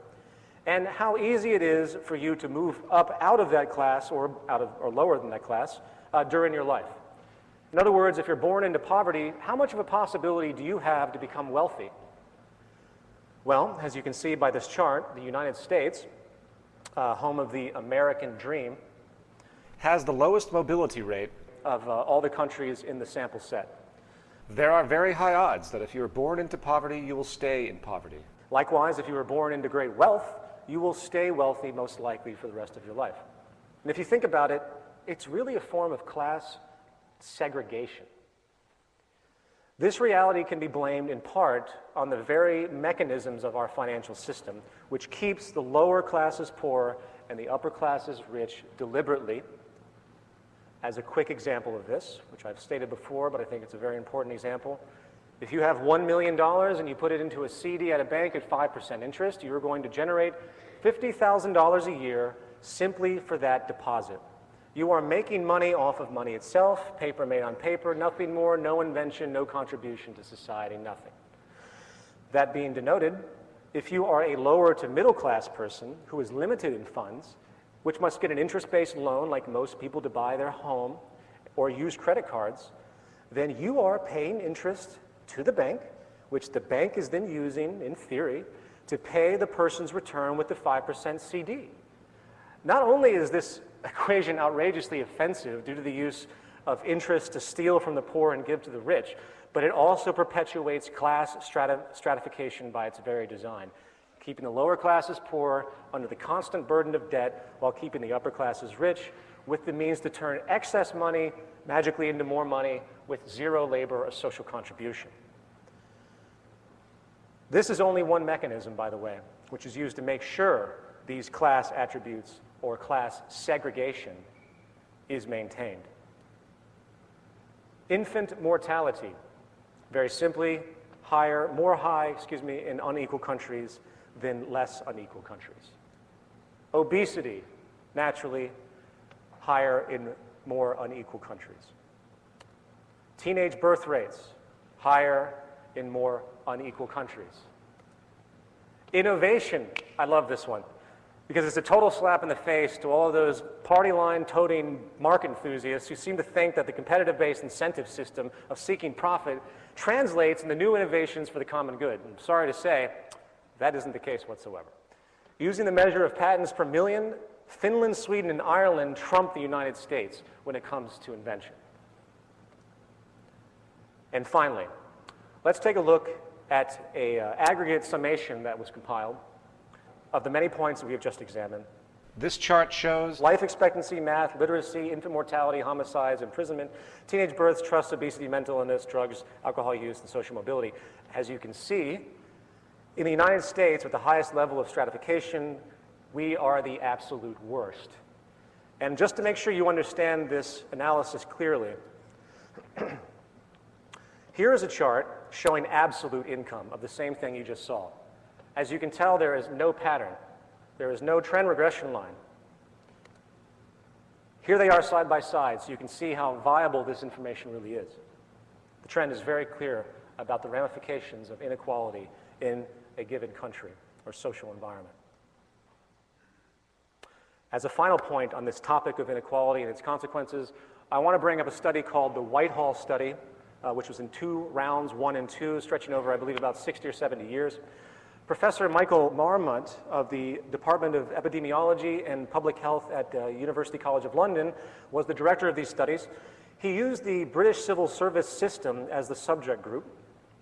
Speaker 2: and how easy it is for you to move up out of that class or lower than that class during your life. In other words, if you're born into poverty, how much of a possibility do you have to become wealthy? Well, as you can see by this chart, the United States, home of the American dream,
Speaker 1: has the lowest mobility rate
Speaker 2: of all the countries in the sample set.
Speaker 1: There are very high odds that if you are born into poverty, you will stay in poverty.
Speaker 2: Likewise, if you were born into great wealth, you will stay wealthy most likely for the rest of your life. And if you think about it, it's really a form of class segregation. This reality can be blamed in part on the very mechanisms of our financial system, which keeps the lower classes poor and the upper classes rich deliberately. As a quick example of this, which I've stated before, but I think it's a very important example, if you have $1 million and you put it into a CD at a bank at 5% interest, you're going to generate $50,000 a year simply for that deposit. You are making money off of money itself, paper made on paper, nothing more, no invention, no contribution to society, nothing. That being denoted, if you are a lower to middle class person who is limited in funds, which must get an interest-based loan like most people to buy their home or use credit cards, then you are paying interest to the bank, which the bank is then using, in theory, to pay the person's return with the 5% CD. Not only is this equation outrageously offensive due to the use of interest to steal from the poor and give to the rich, but it also perpetuates class stratification by its very design, keeping the lower classes poor under the constant burden of debt while keeping the upper classes rich with the means to turn excess money magically into more money with zero labor or social contribution. This is only one mechanism, by the way, which is used to make sure these class attributes or class segregation is maintained. Infant mortality, very simply, more high in unequal countries than less unequal countries. Obesity, naturally, higher in more unequal countries. Teenage birth rates, higher in more unequal countries. Innovation, I love this one, because it's a total slap in the face to all of those party line toting market enthusiasts who seem to think that the competitive-based incentive system of seeking profit translates into new innovations for the common good. I'm sorry to say, that isn't the case whatsoever. Using the measure of patents per million, Finland, Sweden, and Ireland trump the United States when it comes to invention. And finally, let's take a look at an aggregate summation that was compiled of the many points that we have just examined.
Speaker 1: This chart shows
Speaker 2: life expectancy, math, literacy, infant mortality, homicides, imprisonment, teenage births, trust, obesity, mental illness, drugs, alcohol use, and social mobility. As you can see, in the United States, with the highest level of stratification, we are the absolute worst. And just to make sure you understand this analysis clearly, here is a chart showing absolute income of the same thing you just saw. As you can tell, there is no pattern. There is no trend regression line. Here they are side by side, so you can see how viable this information really is. The trend is very clear about the ramifications of inequality in a given country or social environment. As a final point on this topic of inequality and its consequences, I want to bring up a study called the Whitehall Study, which was in 2 rounds, 1 and 2, stretching over, I believe, about 60 or 70 years. Professor Michael Marmont of the Department of Epidemiology and Public Health at University College of London was the director of these studies. He used the British civil service system as the subject group,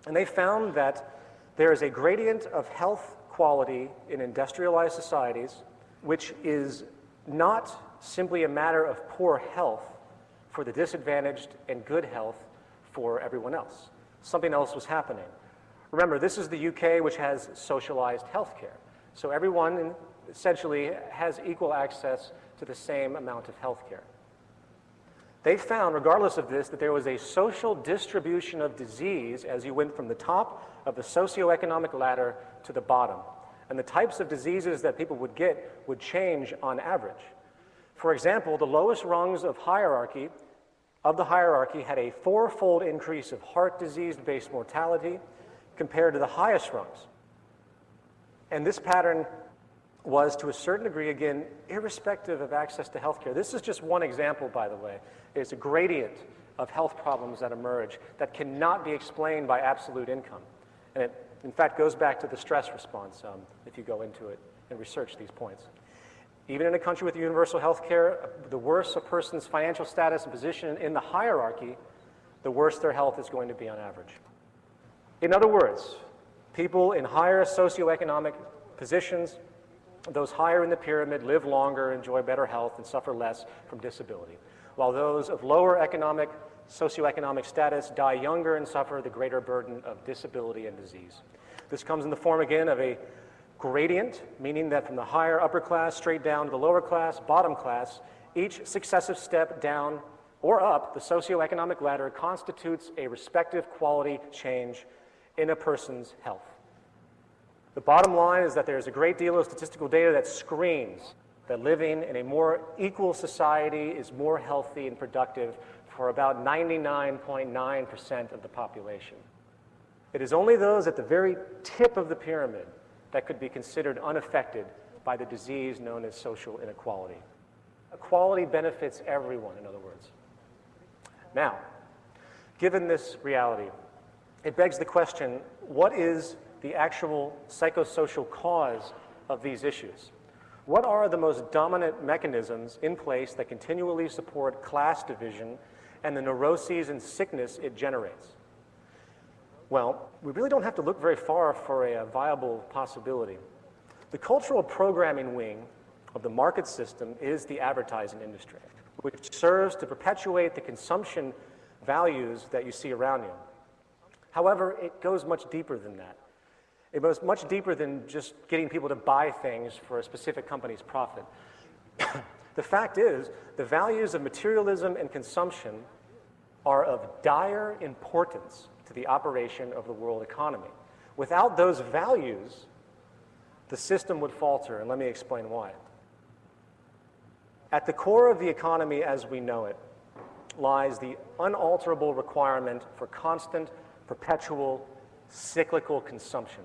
Speaker 2: and they found that there is a gradient of health quality in industrialized societies, which is not simply a matter of poor health for the disadvantaged and good health for everyone else. Something else was happening. Remember, this is the UK, which has socialized healthcare. So everyone essentially has equal access to the same amount of healthcare. They found, regardless of this, that there was a social distribution of disease as you went from the top of the socioeconomic ladder to the bottom. And the types of diseases that people would get would change on average. For example, the lowest rungs of the hierarchy had a 4-fold increase of heart disease-based mortality compared to the highest rungs. And this pattern was, to a certain degree, again, irrespective of access to healthcare. This is just one example, by the way. It's a gradient of health problems that emerge that cannot be explained by absolute income. And it, in fact, goes back to the stress response if you go into it and research these points. Even in a country with universal health care, the worse a person's financial status and position in the hierarchy, the worse their health is going to be on average. In other words, people in higher socioeconomic positions, those higher in the pyramid, live longer, enjoy better health, and suffer less from disability, while those of lower socioeconomic status die younger and suffer the greater burden of disability and disease. This comes in the form, again, of a gradient, meaning that from the higher upper class straight down to the lower class, bottom class, each successive step down or up the socioeconomic ladder constitutes a respective quality change in a person's health. The bottom line is that there's a great deal of statistical data that screams that living in a more equal society is more healthy and productive for about 99.9% of the population. It is only those at the very tip of the pyramid that could be considered unaffected by the disease known as social inequality. Equality benefits everyone, in other words. Now, given this reality, it begs the question, what is the actual psychosocial cause of these issues? What are the most dominant mechanisms in place that continually support class division and the neuroses and sickness it generates? Well, we really don't have to look very far for a viable possibility. The cultural programming wing of the market system is the advertising industry, which serves to perpetuate the consumption values that you see around you. However, it goes much deeper than that. It goes much deeper than just getting people to buy things for a specific company's profit. The fact is, the values of materialism and consumption are of dire importance to the operation of the world economy. Without those values, the system would falter, and let me explain why. At the core of the economy as we know it lies the unalterable requirement for constant, perpetual, cyclical consumption.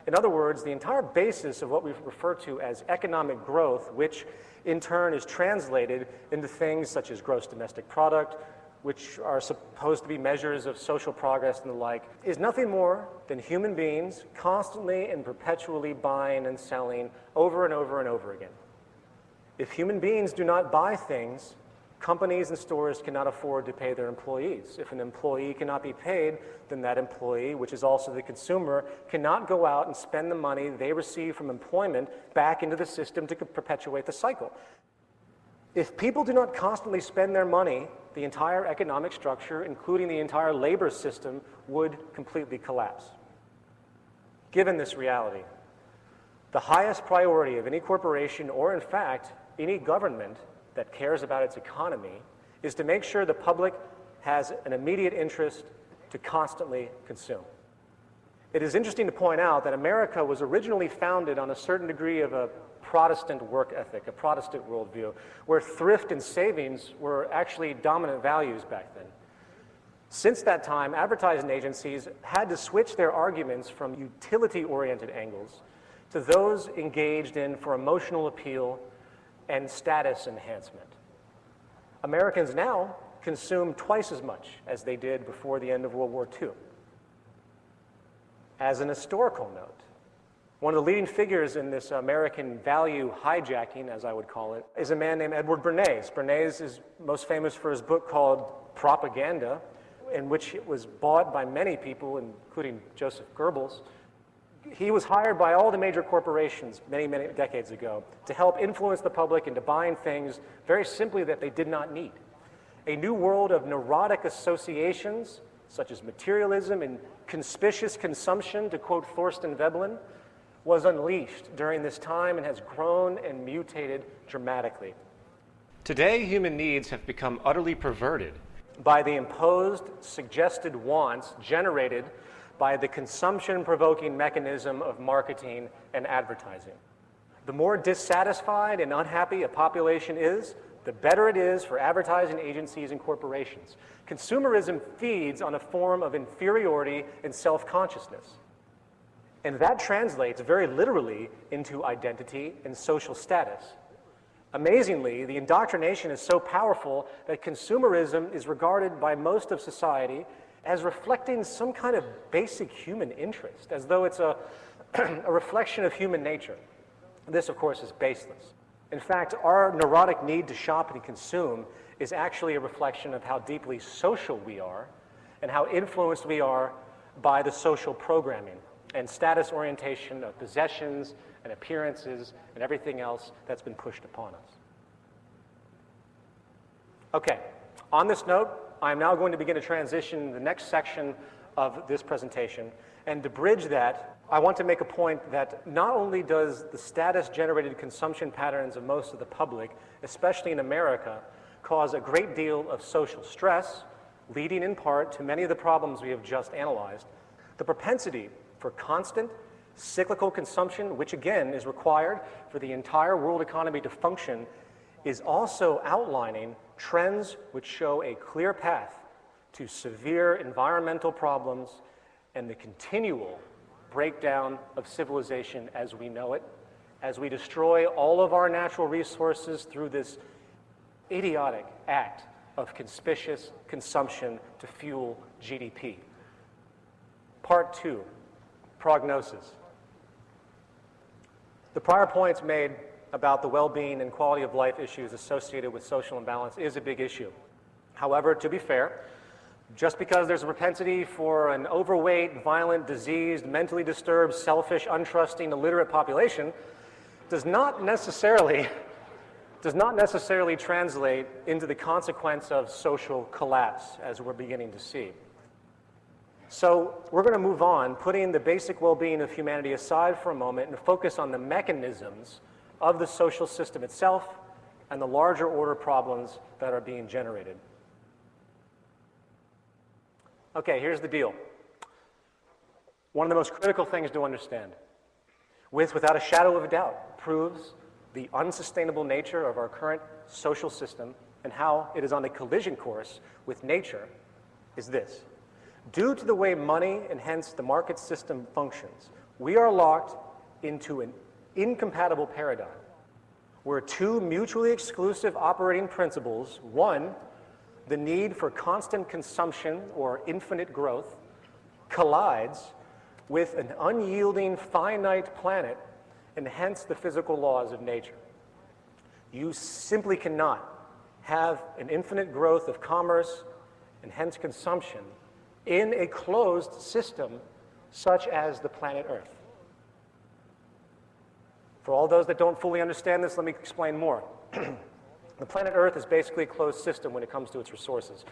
Speaker 2: In other words, the entire basis of what we refer to as economic growth, which in turn is translated into things such as gross domestic product, which are supposed to be measures of social progress and the like, is nothing more than human beings constantly and perpetually buying and selling over and over and over again. If human beings do not buy things, companies and stores cannot afford to pay their employees. If an employee cannot be paid, then that employee, which is also the consumer, cannot go out and spend the money they receive from employment back into the system to perpetuate the cycle. If people do not constantly spend their money, the entire economic structure, including the entire labor system, would completely collapse. Given this reality, the highest priority of any corporation, or in fact, any government that cares about its economy, is to make sure the public has an immediate interest to constantly consume. It is interesting to point out that America was originally founded on a certain degree of a Protestant work ethic, a Protestant worldview, where thrift and savings were actually dominant values back then. Since that time, advertising agencies had to switch their arguments from utility-oriented angles to those engaged in for emotional appeal, and status enhancement. Americans now consume twice as much as they did before the end of World War II. As an historical note, one of the leading figures in this American value hijacking, as I would call it, is a man named Edward Bernays. Bernays is most famous for his book called Propaganda, in which it was bought by many people, including Joseph Goebbels. He was hired by all the major corporations many, many decades ago to help influence the public into buying things very simply that they did not need. A new world of neurotic associations, such as materialism and conspicuous consumption, to quote Thorsten Veblen, was unleashed during this time and has grown and mutated dramatically.
Speaker 1: Today, human needs have become utterly perverted
Speaker 2: by the imposed, suggested wants generated by the consumption-provoking mechanism of marketing and advertising. The more dissatisfied and unhappy a population is, the better it is for advertising agencies and corporations. Consumerism feeds on a form of inferiority and self-consciousness. And that translates very literally into identity and social status. Amazingly, the indoctrination is so powerful that consumerism is regarded by most of society as reflecting some kind of basic human interest, as though it's a reflection of human nature. This, of course, is baseless. In fact, our neurotic need to shop and consume is actually a reflection of how deeply social we are and how influenced we are by the social programming and status orientation of possessions and appearances and everything else that's been pushed upon us. Okay, on this note, I'm now going to begin to transition the next section of this presentation. And to bridge that, I want to make a point that not only does the status-generated consumption patterns of most of the public, especially in America, cause a great deal of social stress, leading in part to many of the problems we have just analyzed, the propensity for constant cyclical consumption, which again is required for the entire world economy to function, is also outlining trends which show a clear path to severe environmental problems and the continual breakdown of civilization as we know it, as we destroy all of our natural resources through this idiotic act of conspicuous consumption to fuel GDP. Part 2, prognosis. The prior points made about the well-being and quality of life issues associated with social imbalance is a big issue. However, to be fair, just because there's a propensity for an overweight, violent, diseased, mentally disturbed, selfish, untrusting, illiterate population does not necessarily translate into the consequence of social collapse, as we're beginning to see. So we're going to move on, putting the basic well-being of humanity aside for a moment and focus on the mechanisms of the social system itself and the larger order problems that are being generated. Okay, here's the deal. One of the most critical things to understand, without a shadow of a doubt, proves the unsustainable nature of our current social system and how it is on a collision course with nature, is this. Due to the way money and hence the market system functions, we are locked into an incompatible paradigm where two mutually exclusive operating principles, one, the need for constant consumption or infinite growth, collides with an unyielding finite planet and hence the physical laws of nature. You simply cannot have an infinite growth of commerce and hence consumption in a closed system such as the planet Earth. For all those that don't fully understand this, let me explain more. The planet Earth is basically a closed system when it comes to its resources.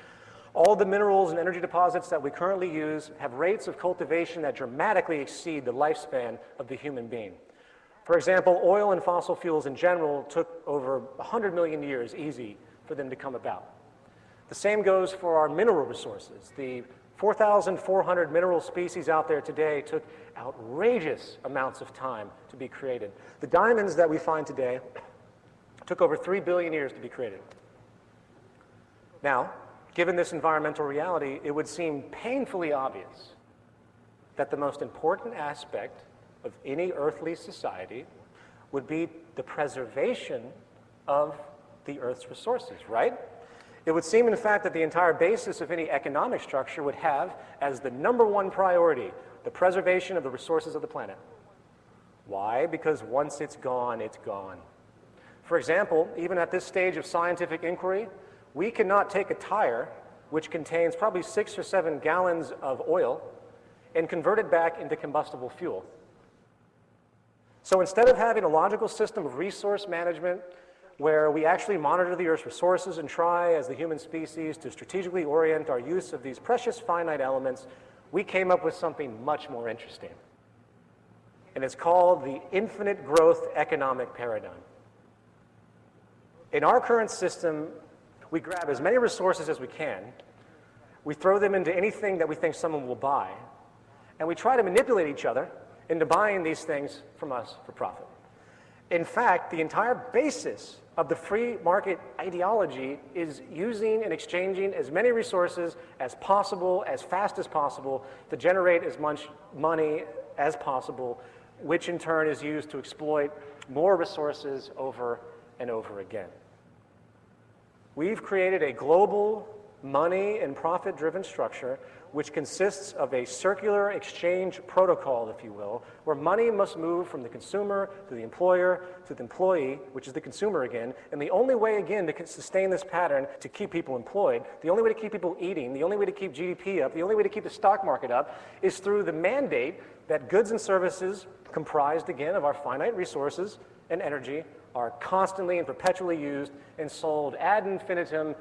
Speaker 2: All the minerals and energy deposits that we currently use have rates of cultivation that dramatically exceed the lifespan of the human being. For example, oil and fossil fuels in general took over 100 million years easy for them to come about. The same goes for our mineral resources. The 4,400 mineral species out there today took outrageous amounts of time to be created. The diamonds that we find today took over 3 billion years to be created. Now, given this environmental reality, it would seem painfully obvious that the most important aspect of any earthly society would be the preservation of the Earth's resources, right? It would seem, in fact, that the entire basis of any economic structure would have as the #1 priority the preservation of the resources of the planet. Why? Because once it's gone, it's gone. For example, even at this stage of scientific inquiry, we cannot take a tire, which contains probably 6 or 7 gallons of oil, and convert it back into combustible fuel. So instead of having a logical system of resource management where we actually monitor the Earth's resources and try, as the human species, to strategically orient our use of these precious finite elements, we came up with something much more interesting. And it's called the infinite growth economic paradigm. In our current system, we grab as many resources as we can, we throw them into anything that we think someone will buy, and we try to manipulate each other into buying these things from us for profit. In fact, the entire basis of the free market ideology is using and exchanging as many resources as possible, as fast as possible, to generate as much money as possible, which in turn is used to exploit more resources over and over again. We've created a global money and profit-driven structure which consists of a circular exchange protocol, if you will, where money must move from the consumer to the employer to the employee, which is the consumer again, and the only way, again, to sustain this pattern, to keep people employed, the only way to keep people eating, the only way to keep GDP up, the only way to keep the stock market up, is through the mandate that goods and services comprised, again, of our finite resources and energy are constantly and perpetually used and sold ad infinitum,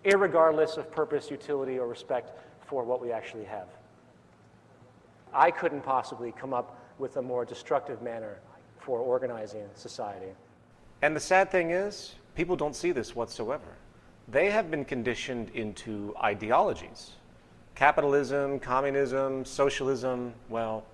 Speaker 2: irregardless of purpose, utility, or respect for what we actually have. I couldn't possibly come up with a more destructive manner for organizing society.
Speaker 1: And the sad thing is, people don't see this whatsoever. They have been conditioned into ideologies. Capitalism, communism, socialism, well,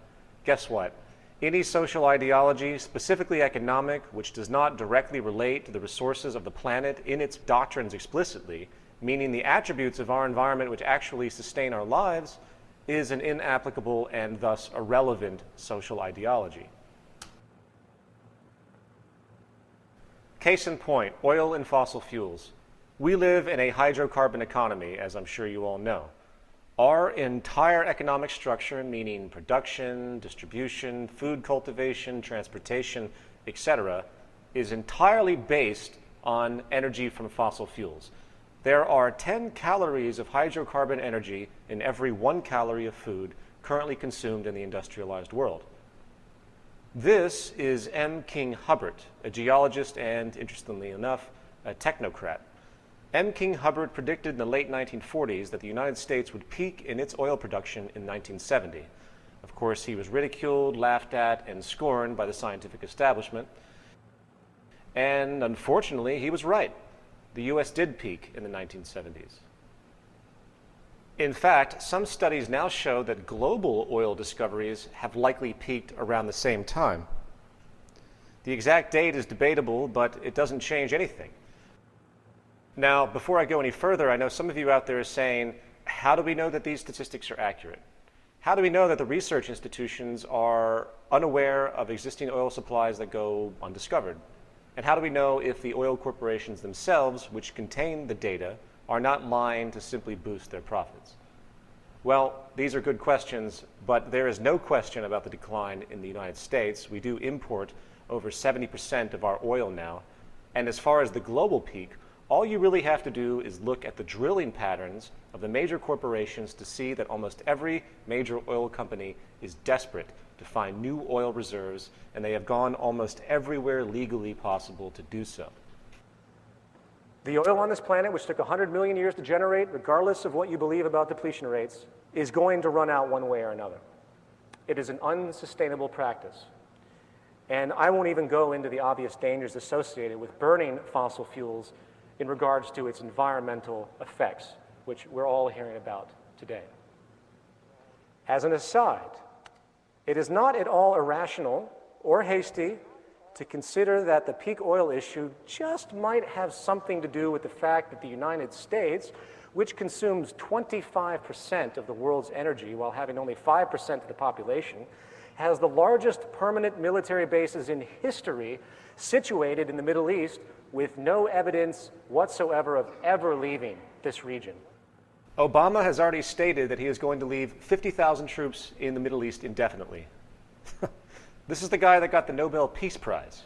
Speaker 1: guess what? Any social ideology, specifically economic, which does not directly relate to the resources of the planet in its doctrines explicitly, meaning the attributes of our environment which actually sustain our lives, is an inapplicable and thus irrelevant social ideology. Case in point, oil and fossil fuels. We live in a hydrocarbon economy, as I'm sure you all know. Our entire economic structure, meaning production, distribution, food cultivation, transportation, etc., is entirely based on energy from fossil fuels. There are 10 calories of hydrocarbon energy in every 1 calorie of food currently consumed in the industrialized world. This is M. King Hubbert, a geologist and, interestingly enough, a technocrat. M. King Hubbert predicted in the late 1940s that the United States would peak in its oil production in 1970. Of course, he was ridiculed, laughed at, and scorned by the scientific establishment. And unfortunately, he was right. The U.S. did peak in the 1970s. In fact, some studies now show that global oil discoveries have likely peaked around the same time. The exact date is debatable, but it doesn't change anything. Now, before I go any further, I know some of you out there are saying, how do we know that these statistics are accurate? How do we know that the research institutions are unaware of existing oil supplies that go undiscovered? And how do we know if the oil corporations themselves, which contain the data, are not lying to simply boost their profits? Well, these are good questions, but there is no question about the decline in the United States. We do import over 70% of our oil now. And as far as the global peak, all you really have to do is look at the drilling patterns of the major corporations to see that almost every major oil company is desperate to find new oil reserves, and they have gone almost everywhere legally possible to do so.
Speaker 2: The oil on this planet, which took 100 million years to generate, regardless of what you believe about depletion rates, is going to run out one way or another. It is an unsustainable practice. And I won't even go into the obvious dangers associated with burning fossil fuels in regards to its environmental effects, which we're all hearing about today. As an aside, it is not at all irrational or hasty to consider that the peak oil issue just might have something to do with the fact that the United States, which consumes 25% of the world's energy while having only 5% of the population, has the largest permanent military bases in history situated in the Middle East with no evidence whatsoever of ever leaving this region.
Speaker 1: Obama has already stated that he is going to leave 50,000 troops in the Middle East indefinitely. This is the guy that got the Nobel Peace Prize.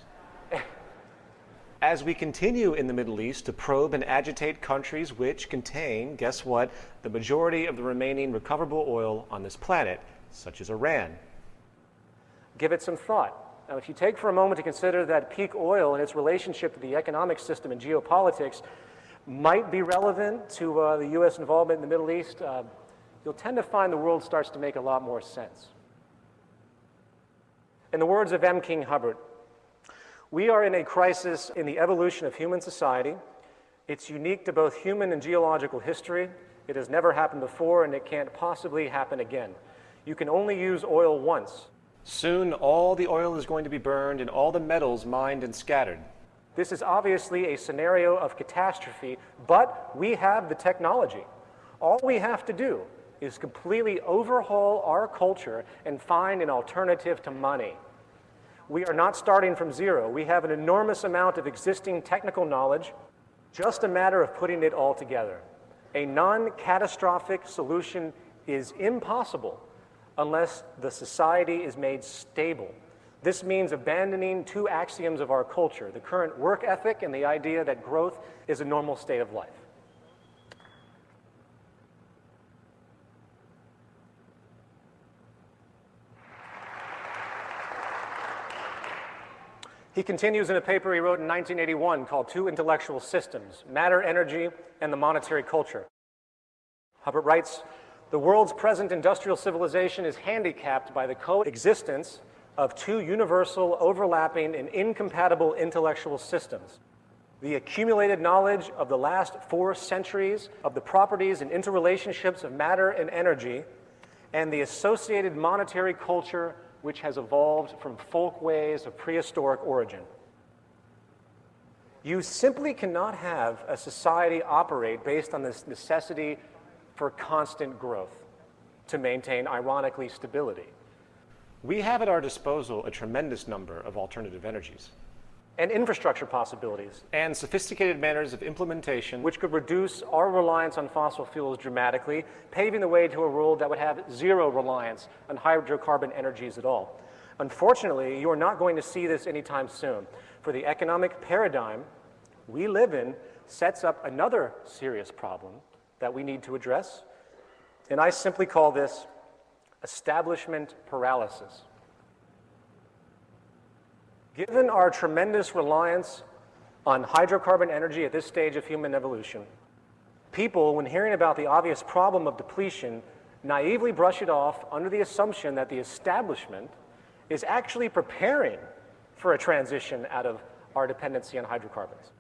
Speaker 1: As we continue in the Middle East to probe and agitate countries which contain, guess what, the majority of the remaining recoverable oil on this planet, such as Iran.
Speaker 2: Give it some thought. Now, if you take for a moment to consider that peak oil and its relationship to the economic system and geopolitics might be relevant to the U.S. involvement in the Middle East, you'll tend to find the world starts to make a lot more sense. In the words of M. King Hubbard, we are in a crisis in the evolution of human society. It's unique to both human and geological history. It has never happened before, and it can't possibly happen again. You can only use oil once.
Speaker 1: Soon, all the oil is going to be burned and all the metals mined and scattered.
Speaker 2: This is obviously a scenario of catastrophe, but we have the technology. All we have to do is completely overhaul our culture and find an alternative to money. We are not starting from zero. We have an enormous amount of existing technical knowledge, just a matter of putting it all together. A non-catastrophic solution is impossible unless the society is made stable. This means abandoning two axioms of our culture, the current work ethic and the idea that growth is a normal state of life. He continues in a paper he wrote in 1981 called Two Intellectual Systems, Matter, Energy, and the Monetary Culture. Hubbard writes, the world's present industrial civilization is handicapped by the coexistence of two universal, overlapping, and incompatible intellectual systems. The accumulated knowledge of the last 4 centuries of the properties and interrelationships of matter and energy, and the associated monetary culture which has evolved from folkways of prehistoric origin. You simply cannot have a society operate based on this necessity for constant growth to maintain, ironically, stability.
Speaker 1: We have at our disposal a tremendous number of alternative energies.
Speaker 2: And infrastructure possibilities.
Speaker 1: And sophisticated manners of implementation.
Speaker 2: Which could reduce our reliance on fossil fuels dramatically, paving the way to a world that would have zero reliance on hydrocarbon energies at all. Unfortunately, you are not going to see this anytime soon, for the economic paradigm we live in sets up another serious problem that we need to address, and I simply call this establishment paralysis. Given our tremendous reliance on hydrocarbon energy at this stage of human evolution, people, when hearing about the obvious problem of depletion, naively brush it off under the assumption that the establishment is actually preparing for a transition out of our dependency on hydrocarbons.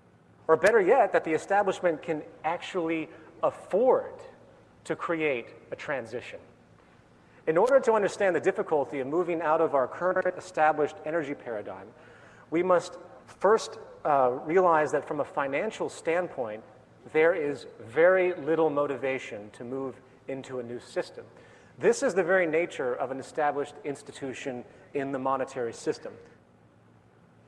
Speaker 2: Or better yet, that the establishment can actually afford to create a transition. In order to understand the difficulty of moving out of our current established energy paradigm, we must first realize that from a financial standpoint, there is very little motivation to move into a new system. This is the very nature of an established institution in the monetary system.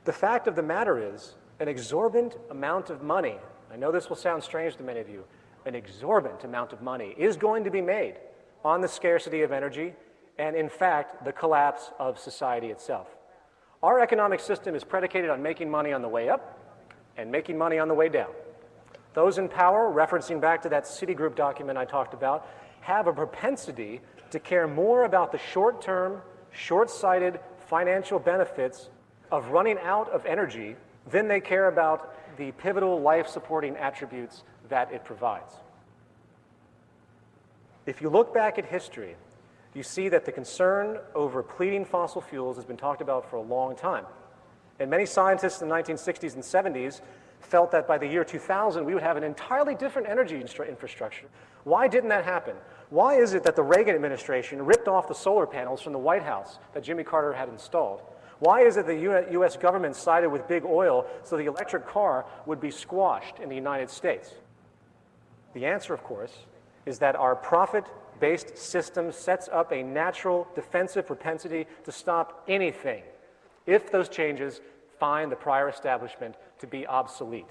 Speaker 2: The fact of the matter is, an exorbitant amount of money, I know this will sound strange to many of you, an exorbitant amount of money is going to be made on the scarcity of energy and, in fact, the collapse of society itself. Our economic system is predicated on making money on the way up and making money on the way down. Those in power, referencing back to that Citigroup document I talked about, have a propensity to care more about the short-term, short-sighted financial benefits of running out of energy than they care about the pivotal life-supporting attributes that it provides. If you look back at history, you see that the concern over depleting fossil fuels has been talked about for a long time. And many scientists in the 1960s and 70s felt that by the year 2000, we would have an entirely different energy infrastructure. Why didn't that happen? Why is it that the Reagan administration ripped off the solar panels from the White House that Jimmy Carter had installed? Why is it the U.S. government sided with big oil so the electric car would be squashed in the United States? The answer, of course, is that our profit market-based system sets up a natural defensive propensity to stop anything if those changes find the prior establishment to be obsolete.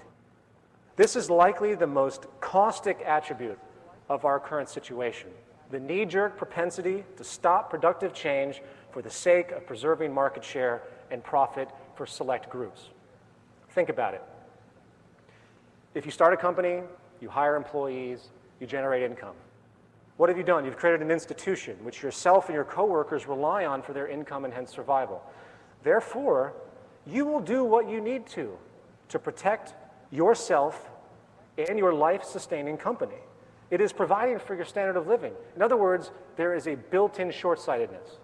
Speaker 2: This is likely the most caustic attribute of our current situation, the knee-jerk propensity to stop productive change for the sake of preserving market share and profit for select groups. Think about it. If you start a company, you hire employees, you generate income. What have you done? You've created an institution which yourself and your coworkers rely on for their income and hence survival. Therefore, you will do what you need to protect yourself and your life-sustaining company. It is providing for your standard of living. In other words, there is a built-in short-sightedness.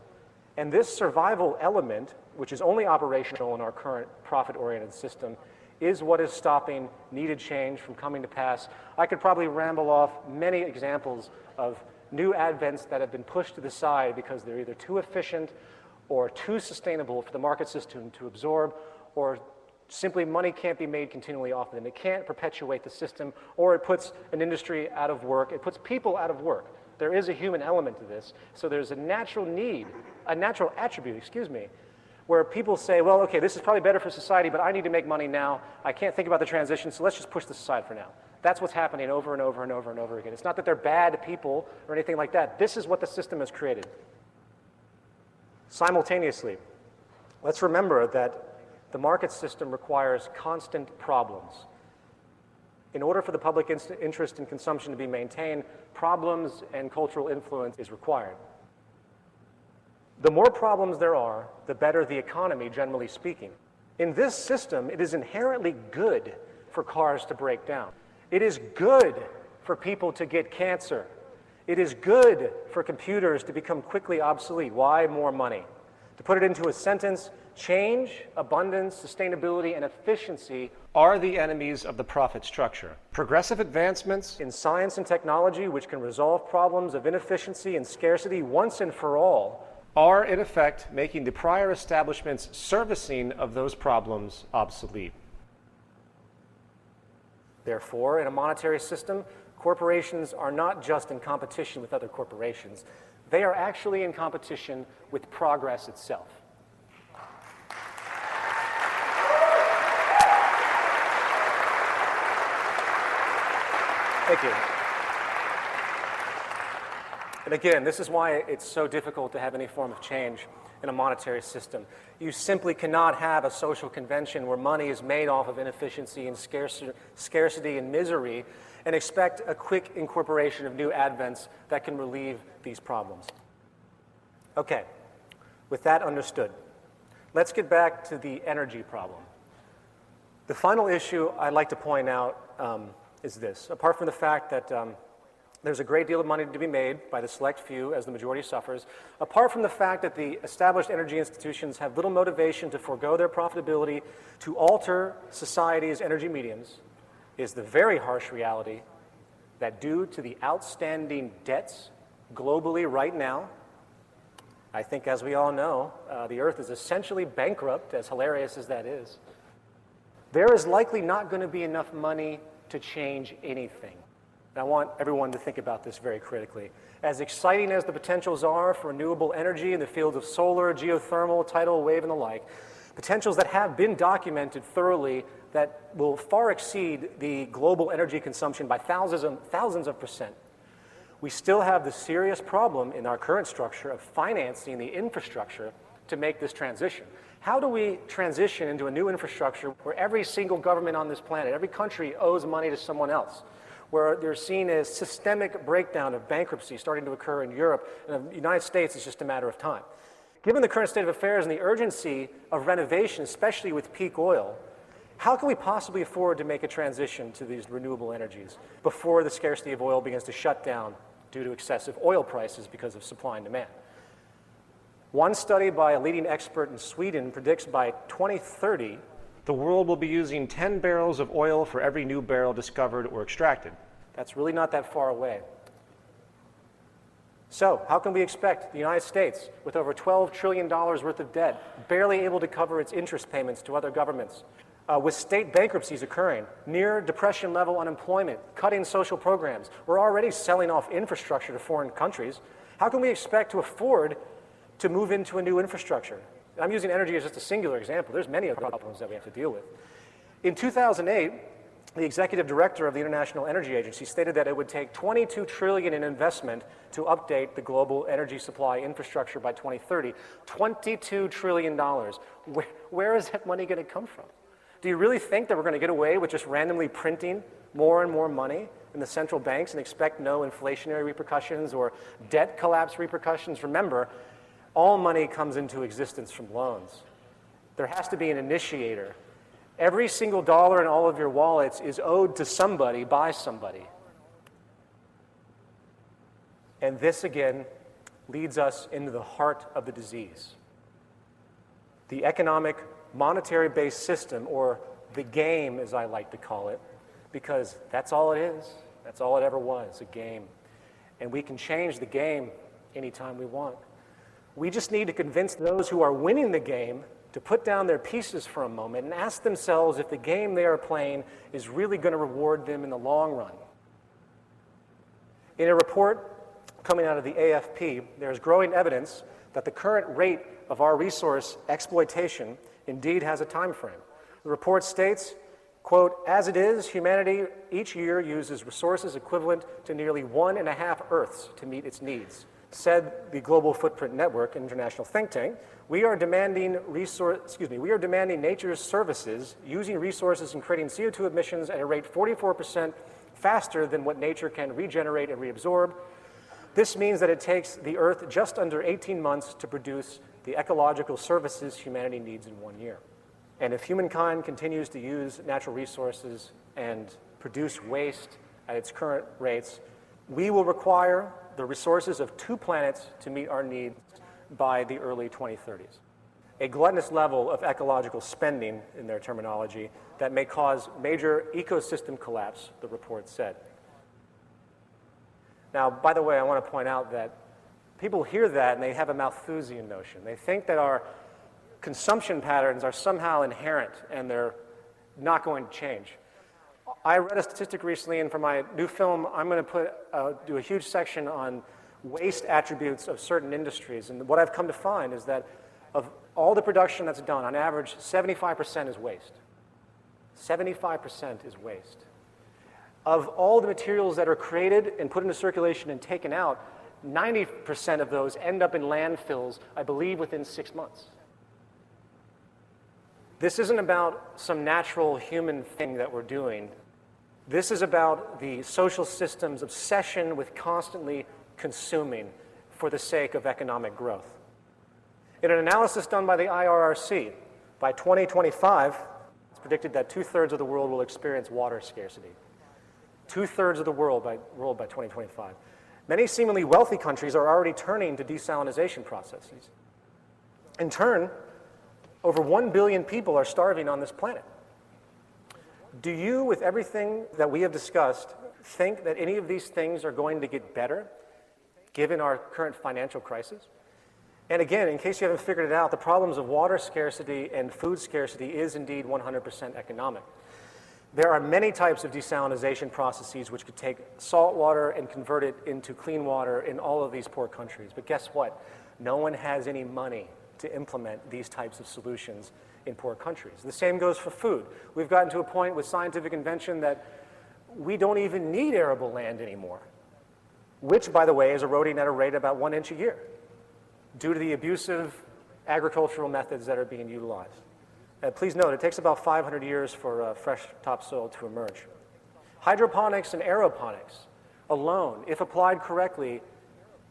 Speaker 2: And this survival element, which is only operational in our current profit-oriented system, is what is stopping needed change from coming to pass. I could probably ramble off many examples of new advents that have been pushed to the side because they're either too efficient or too sustainable for the market system to absorb, or simply money can't be made continually off of them. It can't perpetuate the system, or it puts an industry out of work. It puts people out of work. There is a human element to this. So there's a natural need, a natural attribute, where people say, well, okay, this is probably better for society, but I need to make money now. I can't think about the transition, so let's just push this aside for now. That's what's happening over and over and over and over again. It's not that they're bad people or anything like that. This is what the system has created. Simultaneously, let's remember that the market system requires constant problems. In order for the public interest in consumption to be maintained, problems and cultural influence is required. The more problems there are, the better the economy, generally speaking. In this system, it is inherently good for cars to break down. It is good for people to get cancer. It is good for computers to become quickly obsolete. Why? More money. To put it into a sentence, change, abundance, sustainability, and efficiency
Speaker 1: are the enemies of the profit structure. Progressive advancements
Speaker 2: in science and technology, which can resolve problems of inefficiency and scarcity once and for all,
Speaker 1: are, in effect, making the prior establishment's servicing of those problems obsolete.
Speaker 2: Therefore, in a monetary system, corporations are not just in competition with other corporations. They are actually in competition with progress itself. Thank you. And again, this is why it's so difficult to have any form of change in a monetary system. You simply cannot have a social convention where money is made off of inefficiency and scarcity and misery and expect a quick incorporation of new advents that can relieve these problems. Okay, with that understood, let's get back to the energy problem. The final issue I'd like to point out is this. Apart from the fact that there's a great deal of money to be made by the select few as the majority suffers, apart from the fact that the established energy institutions have little motivation to forego their profitability to alter society's energy mediums, is the very harsh reality that due to the outstanding debts globally right now, I think as we all know, the Earth is essentially bankrupt, as hilarious as that is, there is likely not going to be enough money to change anything. And I want everyone to think about this very critically. As exciting as the potentials are for renewable energy in the fields of solar, geothermal, tidal wave, and the like, potentials that have been documented thoroughly that will far exceed the global energy consumption by thousands of percent. We still have the serious problem in our current structure of financing the infrastructure to make this transition. How do we transition into a new infrastructure where every single government on this planet, every country owes money to someone else, where they're seeing a systemic breakdown of bankruptcy starting to occur in Europe, and the United States is just a matter of time? Given the current state of affairs and the urgency of renovation, especially with peak oil, how can we possibly afford to make a transition to these renewable energies before the scarcity of oil begins to shut down due to excessive oil prices because of supply and demand? One study by a leading expert in Sweden predicts by 2030,
Speaker 1: the world will be using 10 barrels of oil for every new barrel discovered or extracted.
Speaker 2: That's really not that far away. So, how can we expect the United States, with over $12 trillion worth of debt, barely able to cover its interest payments to other governments, with state bankruptcies occurring, near depression-level unemployment, cutting social programs. We're already selling off infrastructure to foreign countries. How can we expect to afford to move into a new infrastructure? I'm using energy as just a singular example. There's many other problems that we have to deal with. In 2008, the executive director of the International Energy Agency stated that it would take $22 trillion in investment to update the global energy supply infrastructure by 2030. $22 trillion. Where is that money going to come from? Do you really think that we're going to get away with just randomly printing more and more money in the central banks and expect no inflationary repercussions or debt collapse repercussions? Remember, all money comes into existence from loans. There has to be an initiator. Every single dollar in all of your wallets is owed to somebody by somebody. And this, again, leads us into the heart of the disease. The economic, monetary-based system, or the game, as I like to call it, because that's all it is. That's all it ever was, a game. And we can change the game anytime we want. We just need to convince those who are winning the game to put down their pieces for a moment and ask themselves if the game they are playing is really going to reward them in the long run. In a report coming out of the AFP, there's growing evidence that the current rate of our resource exploitation indeed has a time frame. The report states, quote, "As it is, humanity each year uses resources equivalent to nearly 1.5 Earths to meet its needs," said the Global Footprint Network, an international think tank. We are demanding nature's services, using resources and creating CO2 emissions at a rate 44% faster than what nature can regenerate and reabsorb. This means that it takes the Earth just under 18 months to produce the ecological services humanity needs in 1 year. And if humankind continues to use natural resources and produce waste at its current rates, we will require the resources of 2 planets to meet our needs by the early 2030s. A gluttonous level of ecological spending, in their terminology, that may cause major ecosystem collapse, the report said. Now, by the way, I want to point out that people hear that and they have a Malthusian notion. They think that our consumption patterns are somehow inherent and they're not going to change. I read a statistic recently, and for my new film, I'm going to do a huge section on waste attributes of certain industries. And what I've come to find is that of all the production that's done, on average, 75% is waste. 75% is waste. Of all the materials that are created and put into circulation and taken out, 90% of those end up in landfills, I believe, within 6 months. This isn't about some natural human thing that we're doing. This is about the social system's obsession with constantly consuming for the sake of economic growth. In an analysis done by the IRRC, by 2025, it's predicted that 2/3 of the world will experience water scarcity. 2/3 of the world by 2025. Many seemingly wealthy countries are already turning to desalination processes. In turn, over 1 billion people are starving on this planet. Do you, with everything that we have discussed, think that any of these things are going to get better, given our current financial crisis? And again, in case you haven't figured it out, the problems of water scarcity and food scarcity is indeed 100% economic. There are many types of desalination processes which could take salt water and convert it into clean water in all of these poor countries. But guess what? No one has any money to implement these types of solutions in poor countries. The same goes for food. We've gotten to a point with scientific invention that we don't even need arable land anymore, which, by the way, is eroding at a rate about 1 inch a year due to the abusive agricultural methods that are being utilized. Please note, it takes about 500 years for fresh topsoil to emerge. Hydroponics and aeroponics alone, if applied correctly,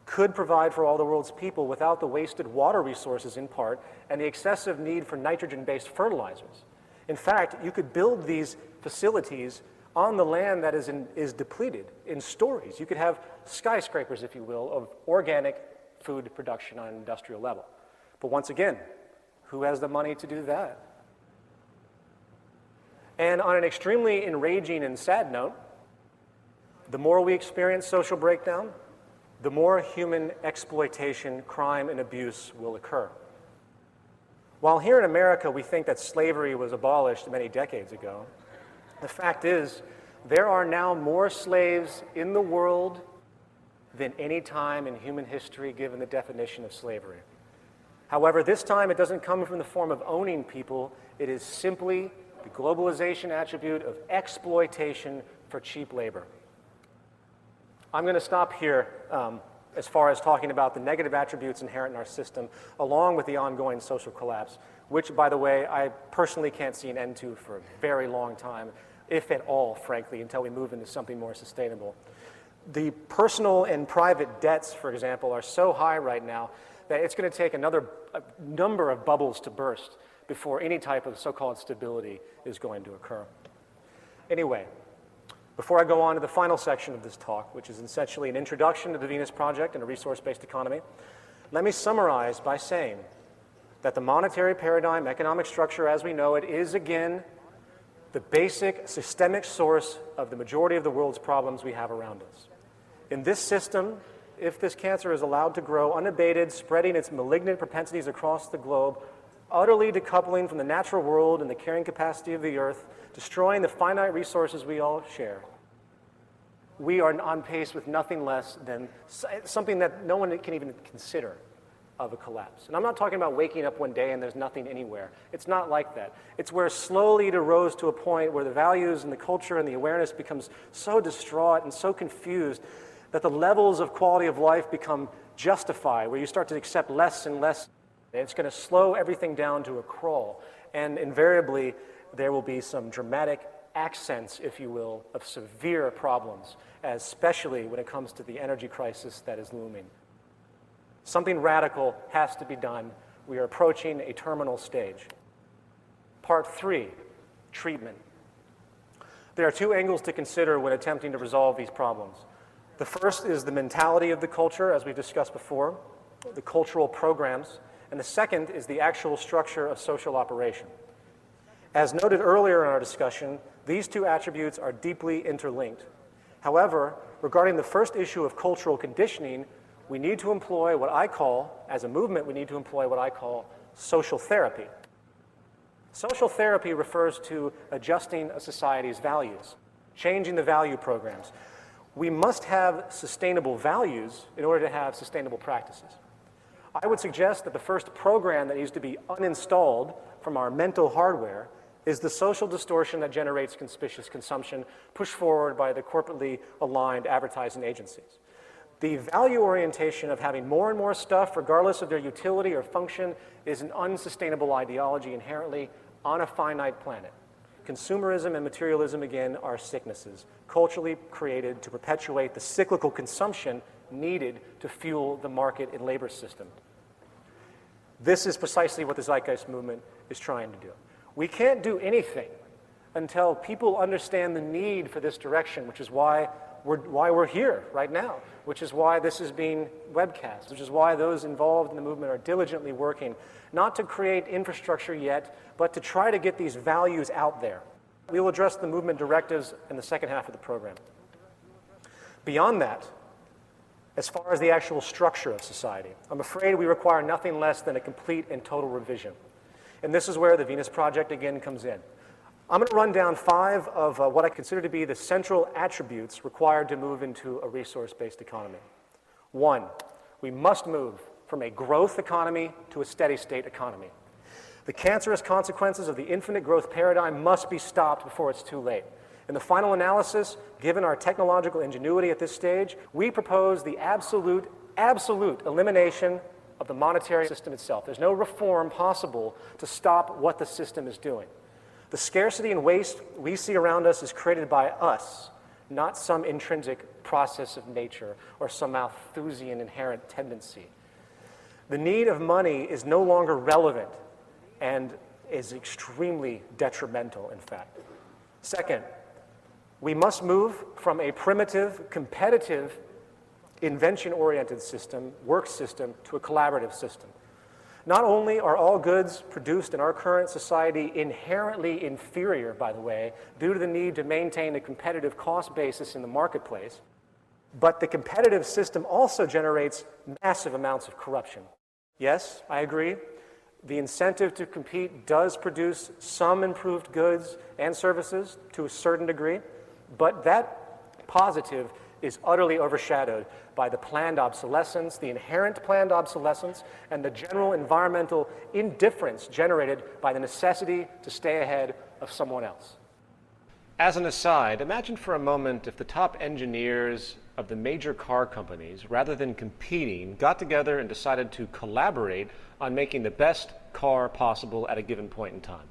Speaker 2: could provide for all the world's people without the wasted water resources in part and the excessive need for nitrogen-based fertilizers. In fact, you could build these facilities on the land that is depleted in stories. You could have skyscrapers, if you will, of organic food production on an industrial level. But once again, who has the money to do that? And on an extremely enraging and sad note, the more we experience social breakdown, the more human exploitation, crime, and abuse will occur. While here in America we think that slavery was abolished many decades ago, the fact is there are now more slaves in the world than any time in human history given the definition of slavery. However, this time it doesn't come from the form of owning people, it is simply the globalization attribute of exploitation for cheap labor. I'm going to stop here as far as talking about the negative attributes inherent in our system, along with the ongoing social collapse, which, by the way, I personally can't see an end to for a very long time, if at all, frankly, until we move into something more sustainable. The personal and private debts, for example, are so high right now that it's going to take a number of bubbles to burst before any type of so-called stability is going to occur. Anyway, before I go on to the final section of this talk, which is essentially an introduction to the Venus Project and a resource-based economy, let me summarize by saying that the monetary paradigm, economic structure as we know it, is again the basic systemic source of the majority of the world's problems we have around us. In this system, if this cancer is allowed to grow unabated, spreading its malignant propensities across the globe, utterly decoupling from the natural world and the carrying capacity of the earth, destroying the finite resources we all share, we are on pace with nothing less than something that no one can even consider of a collapse. And I'm not talking about waking up one day and there's nothing anywhere. It's not like that. It's where slowly it arose to a point where the values and the culture and the awareness becomes so distraught and so confused that the levels of quality of life become justified, where you start to accept less and less. It's going to slow everything down to a crawl. And invariably, there will be some dramatic accents, if you will, of severe problems, especially when it comes to the energy crisis that is looming. Something radical has to be done. We are approaching a terminal stage. Part 3, treatment. There are two angles to consider when attempting to resolve these problems. The first is the mentality of the culture, as we've discussed before, the cultural programs, and the second is the actual structure of social operation. As noted earlier in our discussion, these two attributes are deeply interlinked. However, regarding the first issue of cultural conditioning, we need to employ what I call, as a movement, we need to employ what I call social therapy. Social therapy refers to adjusting a society's values, changing the value programs. We must have sustainable values in order to have sustainable practices. I would suggest that the first program that needs to be uninstalled from our mental hardware is the social distortion that generates conspicuous consumption pushed forward by the corporately aligned advertising agencies. The value orientation of having more and more stuff, regardless of their utility or function, is an unsustainable ideology inherently on a finite planet. Consumerism and materialism, again, are sicknesses, culturally created to perpetuate the cyclical consumption needed to fuel the market and labor system. This is precisely what the Zeitgeist movement is trying to do. We can't do anything until people understand the need for this direction, which is why we're here right now, which is why this is being webcast, which is why those involved in the movement are diligently working, not to create infrastructure yet, but to try to get these values out there. We will address the movement directives in the second half of the program. Beyond that, as far as the actual structure of society, I'm afraid we require nothing less than a complete and total revision. And this is where the Venus Project again comes in. I'm going to run down 5 of what I consider to be the central attributes required to move into a resource-based economy. 1, we must move from a growth economy to a steady-state economy. The cancerous consequences of the infinite growth paradigm must be stopped before it's too late. In the final analysis, given our technological ingenuity at this stage, we propose the absolute elimination of the monetary system itself. There's no reform possible to stop what the system is doing. The scarcity and waste we see around us is created by us, not some intrinsic process of nature or some Malthusian inherent tendency. The need of money is no longer relevant and is extremely detrimental, in fact. Second, we must move from a primitive, competitive, invention-oriented system, work system, to a collaborative system. Not only are all goods produced in our current society inherently inferior, by the way, due to the need to maintain a competitive cost basis in the marketplace, but the competitive system also generates massive amounts of corruption. Yes, I agree. The incentive to compete does produce some improved goods and services to a certain degree, but that positive is utterly overshadowed by the planned obsolescence, the inherent planned obsolescence, and the general environmental indifference generated by the necessity to stay ahead of someone else.
Speaker 1: As an aside, imagine for a moment if the top engineers of the major car companies, rather than competing, got together and decided to collaborate on making the best car possible at a given point in time.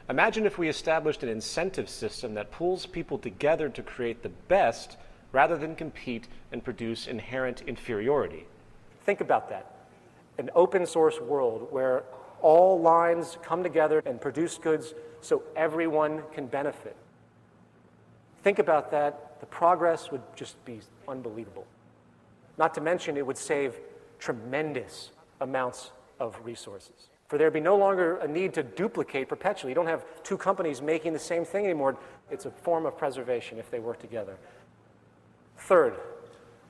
Speaker 1: Imagine if we established an incentive system that pulls people together to create the best rather than compete and produce inherent inferiority.
Speaker 2: Think about that. An open source world where all lines come together and produce goods so everyone can benefit. Think about that. The progress would just be unbelievable. Not to mention, it would save tremendous amounts of resources. For there'd be no longer a need to duplicate perpetually. You don't have two companies making the same thing anymore. It's a form of preservation if they work together. Third,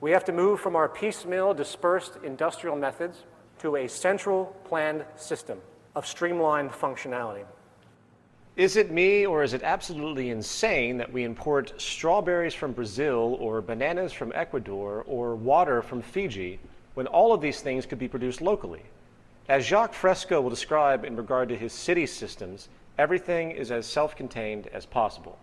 Speaker 2: we have to move from our piecemeal, dispersed industrial methods to a central planned system of streamlined functionality.
Speaker 1: Is it me, or is it absolutely insane that we import strawberries from Brazil or bananas from Ecuador or water from Fiji when all of these things could be produced locally? As Jacques Fresco will describe in regard to his city systems, everything is as self-contained as possible.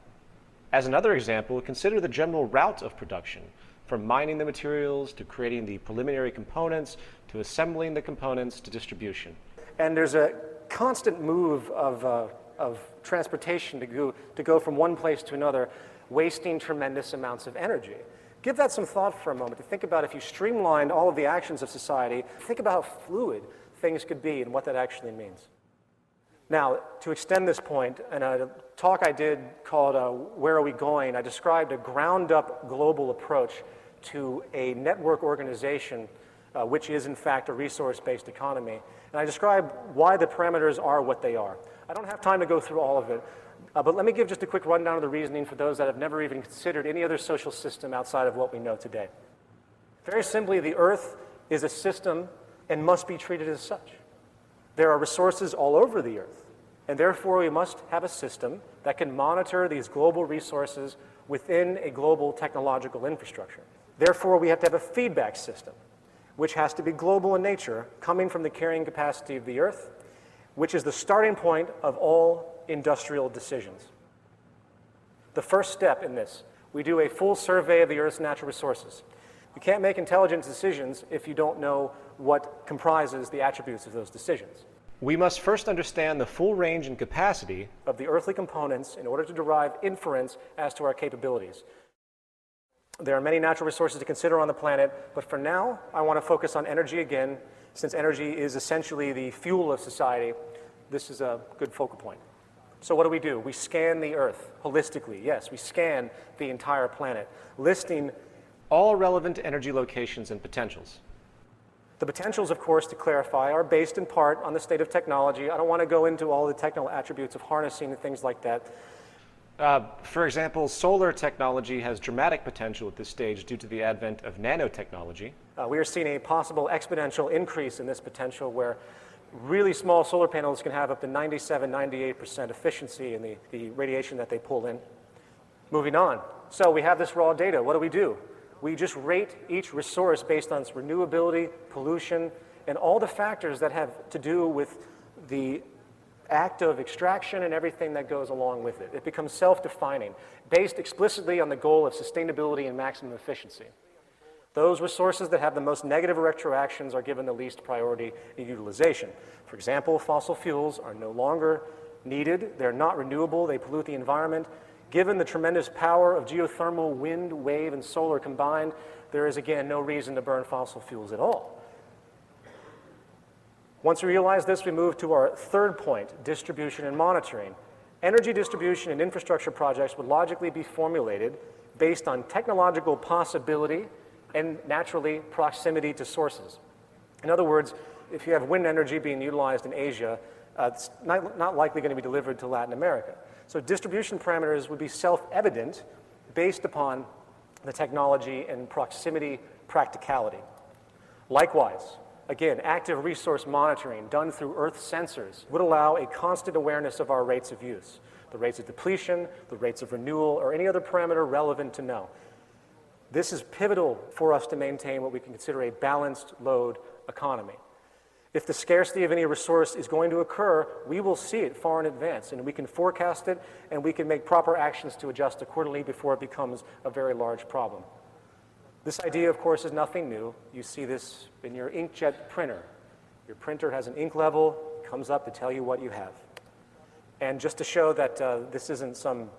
Speaker 1: As another example, consider the general route of production, from mining the materials to creating the preliminary components to assembling the components to distribution.
Speaker 2: And there's a constant move of transportation to go from one place to another, wasting tremendous amounts of energy. Give that some thought for a moment to think about if you streamlined all of the actions of society, think about how fluid things could be and what that actually means. Now, to extend this point, in a talk I did called Where Are We Going?, I described a ground-up global approach to a network organization, which is in fact a resource-based economy. And I described why the parameters are what they are. I don't have time to go through all of it, but let me give just a quick rundown of the reasoning for those that have never even considered any other social system outside of what we know today. Very simply, the Earth is a system and must be treated as such. There are resources all over the Earth, and therefore we must have a system that can monitor these global resources within a global technological infrastructure. Therefore, we have to have a feedback system, which has to be global in nature, coming from the carrying capacity of the Earth, which is the starting point of all industrial decisions. The first step in this, we do a full survey of the Earth's natural resources. You can't make intelligent decisions if you don't know what comprises the attributes of those decisions.
Speaker 1: We must first understand the full range and capacity
Speaker 2: of the earthly components in order to derive inference as to our capabilities. There are many natural resources to consider on the planet, but for now, I want to focus on energy again. Since energy is essentially the fuel of society, this is a good focal point. So what do? We scan the Earth holistically. Yes, we scan the entire planet, listing
Speaker 1: all relevant energy locations and potentials.
Speaker 2: The potentials, of course, to clarify, are based in part on the state of technology. I don't want to go into all the technical attributes of harnessing and things like that.
Speaker 1: For example, solar technology has dramatic potential at this stage due to the advent of nanotechnology.
Speaker 2: We are seeing a possible exponential increase in this potential where really small solar panels can have up to 97, 98% efficiency in the radiation that they pull in. Moving on. So we have this raw data. What do? We just rate each resource based on its renewability, pollution, and all the factors that have to do with the act of extraction and everything that goes along with it. It becomes self-defining, based explicitly on the goal of sustainability and maximum efficiency. Those resources that have the most negative retroactions are given the least priority in utilization. For example, fossil fuels are no longer needed. They're not renewable. They pollute the environment. Given the tremendous power of geothermal, wind, wave, and solar combined, there is, again, no reason to burn fossil fuels at all. Once we realize this, we move to our third point, distribution and monitoring. Energy distribution and infrastructure projects would logically be formulated based on technological possibility and, naturally, proximity to sources. In other words, if you have wind energy being utilized in Asia, it's not likely going to be delivered to Latin America. So distribution parameters would be self-evident based upon the technology and proximity practicality. Likewise, Again, active resource monitoring done through Earth sensors would allow a constant awareness of our rates of use, the rates of depletion, the rates of renewal, or any other parameter relevant to know. This is pivotal for us to maintain what we can consider a balanced load economy. If the scarcity of any resource is going to occur, we will see it far in advance, and we can forecast it, and we can make proper actions to adjust accordingly before it becomes a very large problem. This idea, of course, is nothing new. You see this in your inkjet printer. Your printer has an ink level, comes up to tell you what you have. And just to show that this isn't some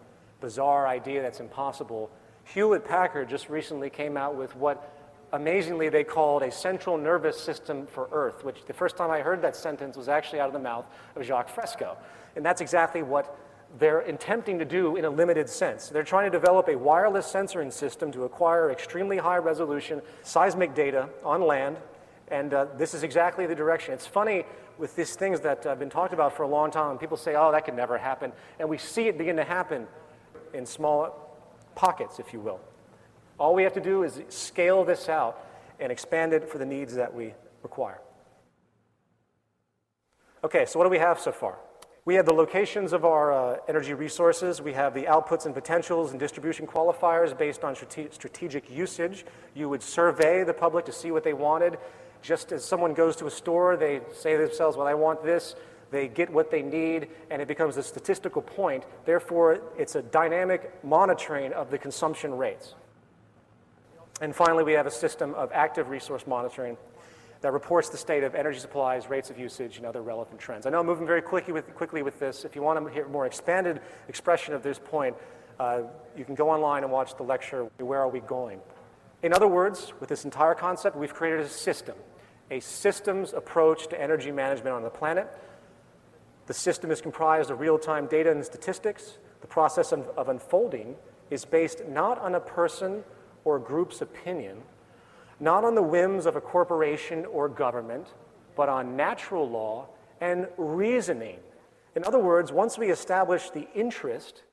Speaker 2: bizarre idea that's impossible, Hewlett-Packard just recently came out with what amazingly they called a central nervous system for Earth, which the first time I heard that sentence was actually out of the mouth of Jacques Fresco. And that's exactly what they're attempting to do in a limited sense. They're trying to develop a wireless sensoring system to acquire extremely high resolution seismic data on land, and this is exactly the direction. It's funny with these things that have been talked about for a long time, and people say, oh, that could never happen, and we see it begin to happen in small pockets, if you will. All we have to do is scale this out and expand it for the needs that we require. Okay, so what do we have so far? We have the locations of our energy resources. We have the outputs and potentials and distribution qualifiers based on strategic usage. You would survey the public to see what they wanted. Just as someone goes to a store, they say to themselves, well, I want this. They get what they need, and it becomes a statistical point. Therefore, it's a dynamic monitoring of the consumption rates. And finally, we have a system of active resource monitoring that reports the state of energy supplies, rates of usage, and other relevant trends. I know I'm moving very quickly with this. If you want to hear a more expanded expression of this point, you can go online and watch the lecture, Where Are We Going? In other words, with this entire concept, we've created a systems approach to energy management on the planet. The system is comprised of real-time data and statistics. The process of unfolding is based not on a person or group's opinion, not on the whims of a corporation or government, but on natural law and reasoning. In other words, once we establish the interest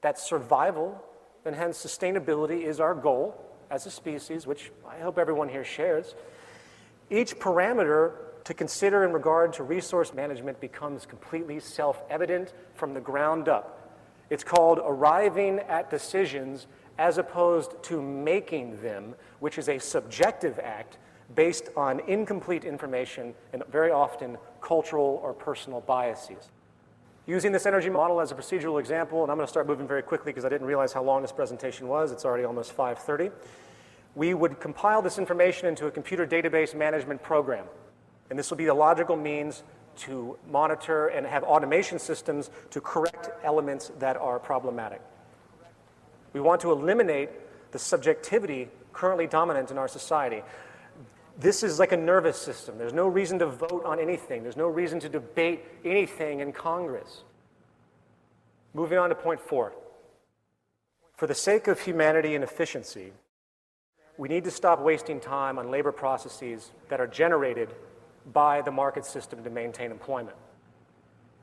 Speaker 2: that survival and hence sustainability is our goal as a species, which I hope everyone here shares, each parameter to consider in regard to resource management becomes completely self-evident from the ground up. It's called arriving at decisions as opposed to making them, which is a subjective act based on incomplete information and very often cultural or personal biases. Using this energy model as a procedural example, and I'm going to start moving very quickly because I didn't realize how long this presentation was. It's already almost 5:30. We would compile this information into a computer database management program. And this will be the logical means to monitor and have automation systems to correct elements that are problematic. We want to eliminate the subjectivity currently dominant in our society. This is like a nervous system. There's no reason to vote on anything. There's no reason to debate anything in Congress. Moving on to point 4. For the sake of humanity and efficiency, we need to stop wasting time on labor processes that are generated by the market system to maintain employment.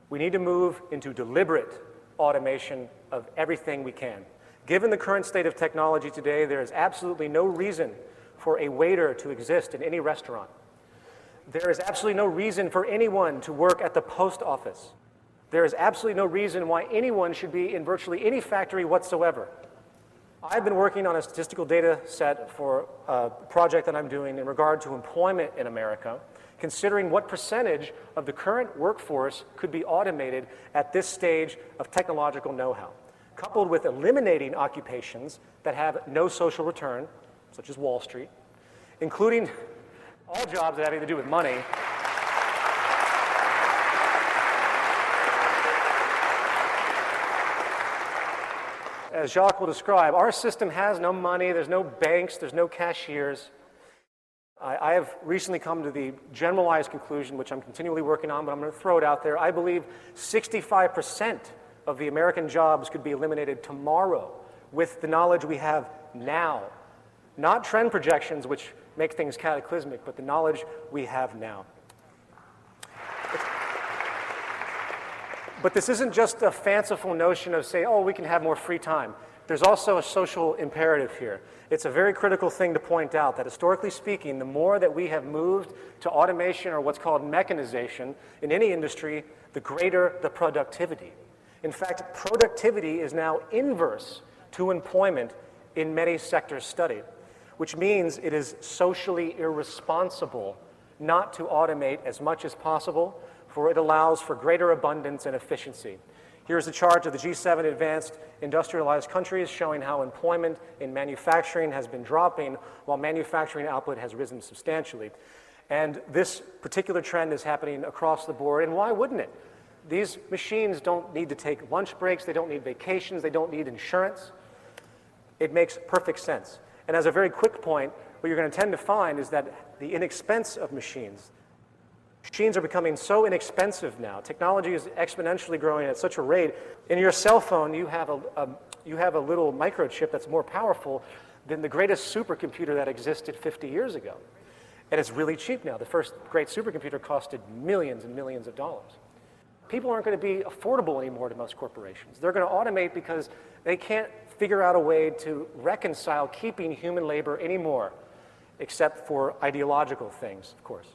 Speaker 2: We need to move into deliberate automation of everything we can. Given the current state of technology today, there is absolutely no reason for a waiter to exist in any restaurant. There is absolutely no reason for anyone to work at the post office. There is absolutely no reason why anyone should be in virtually any factory whatsoever. I've been working on a statistical data set for a project that I'm doing in regard to employment in America, considering what percentage of the current workforce could be automated at this stage of technological know-how, coupled with eliminating occupations that have no social return, such as Wall Street, including all jobs that have anything to do with money. As Jacques will describe, our system has no money, there's no banks, there's no cashiers. I have recently come to the generalized conclusion, which I'm continually working on, but I'm going to throw it out there. I believe 65% of the American jobs could be eliminated tomorrow with the knowledge we have now. Not trend projections, which make things cataclysmic, but the knowledge we have now. But this isn't just a fanciful notion of say, oh, we can have more free time. There's also a social imperative here. It's a very critical thing to point out that historically speaking, the more that we have moved to automation or what's called mechanization in any industry, the greater the productivity. In fact, productivity is now inverse to employment in many sectors studied, which means it is socially irresponsible not to automate as much as possible, for it allows for greater abundance and efficiency. Here's a chart of the G7 advanced industrialized countries showing how employment in manufacturing has been dropping while manufacturing output has risen substantially. And this particular trend is happening across the board, and why wouldn't it? These machines don't need to take lunch breaks, they don't need vacations, they don't need insurance. It makes perfect sense. And as a very quick point, what you're going to tend to find is that the inexpense of machines are becoming so inexpensive now. Technology is exponentially growing at such a rate. In your cell phone, you have a little microchip that's more powerful than the greatest supercomputer that existed 50 years ago. And it's really cheap now. The first great supercomputer costed millions and millions of dollars. People aren't going to be affordable anymore to most corporations. They're going to automate because they can't figure out a way to reconcile keeping human labor anymore, except for ideological things, of course.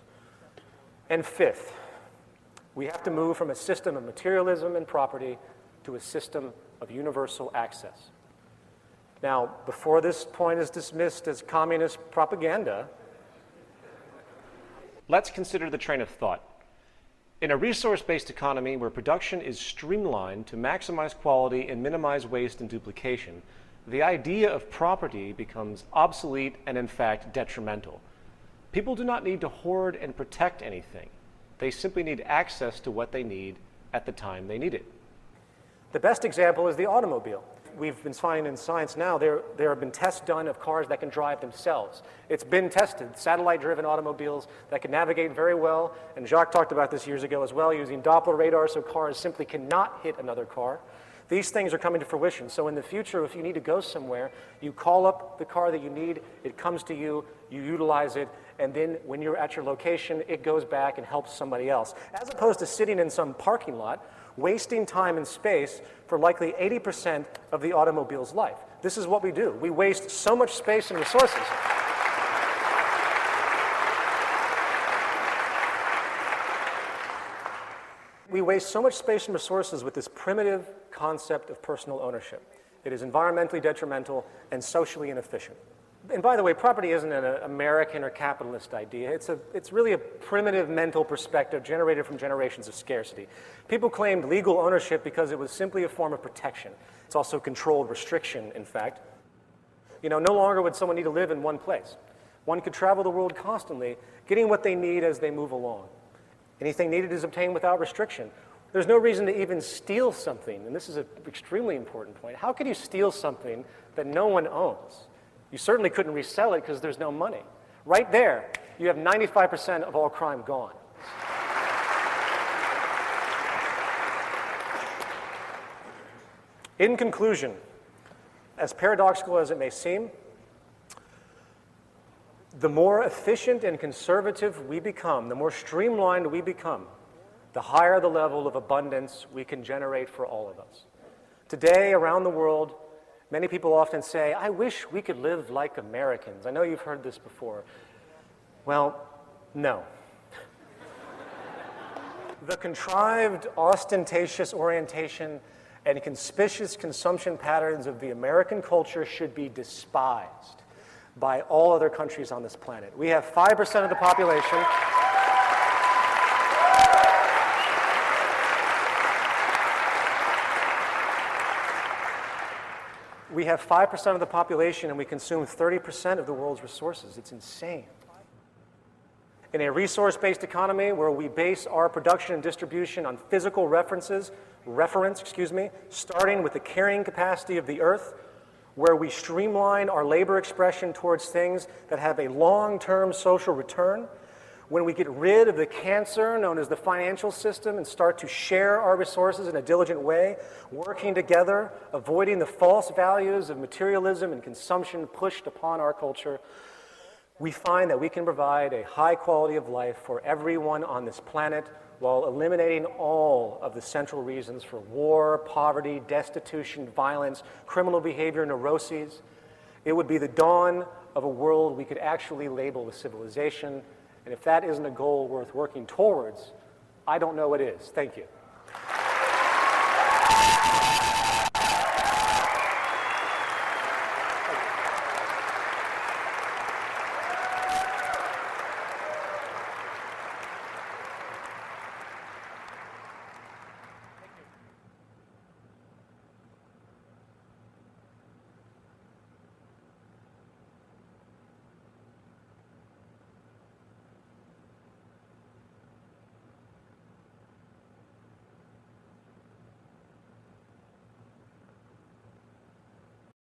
Speaker 2: And fifth, we have to move from a system of materialism and property to a system of universal access. Now, before this point is dismissed as communist propaganda,
Speaker 1: let's consider the train of thought. In a resource-based economy where production is streamlined to maximize quality and minimize waste and duplication, the idea of property becomes obsolete and, in fact, detrimental. People do not need to hoard and protect anything. They simply need access to what they need at the time they need it.
Speaker 2: The best example is the automobile. We've been finding in science now there have been tests done of cars that can drive themselves. It's been tested, satellite-driven automobiles that can navigate very well, and Jacques talked about this years ago as well, using Doppler radar so cars simply cannot hit another car. These things are coming to fruition. So in the future, if you need to go somewhere, you call up the car that you need, it comes to you, you utilize it, and then when you're at your location, it goes back and helps somebody else. As opposed to sitting in some parking lot, wasting time and space for likely 80% of the automobile's life. This is what we do. We waste so much space and resources. We waste so much space and resources with this primitive concept of personal ownership. It is environmentally detrimental and socially inefficient. And by the way, property isn't an American or capitalist idea. It's really a primitive mental perspective generated from generations of scarcity. People claimed legal ownership because it was simply a form of protection. It's also controlled restriction, in fact. You know, no longer would someone need to live in one place. One could travel the world constantly, getting what they need as they move along. Anything needed is obtained without restriction. There's no reason to even steal something, and this is an extremely important point. How could you steal something that no one owns? You certainly couldn't resell it because there's no money. Right there, you have 95% of all crime gone. In conclusion, as paradoxical as it may seem, the more efficient and conservative we become, the more streamlined we become, the higher the level of abundance we can generate for all of us. Today, around the world, many people often say, I wish we could live like Americans. I know you've heard this before. Well, no. The contrived, ostentatious orientation and conspicuous consumption patterns of the American culture should be despised by all other countries on this planet. We have 5% of the population. We have 5% of the population and we consume 30% of the world's resources. It's insane. In a resource-based economy where we base our production and distribution on physical reference, starting with the carrying capacity of the earth, where we streamline our labor expression towards things that have a long-term social return, when we get rid of the cancer known as the financial system and start to share our resources in a diligent way, working together, avoiding the false values of materialism and consumption pushed upon our culture, we find that we can provide a high quality of life for everyone on this planet while eliminating all of the central reasons for war, poverty, destitution, violence, criminal behavior, neuroses, it would be the dawn of a world we could actually label a civilization. And if that isn't a goal worth working towards, I don't know what is. Thank you.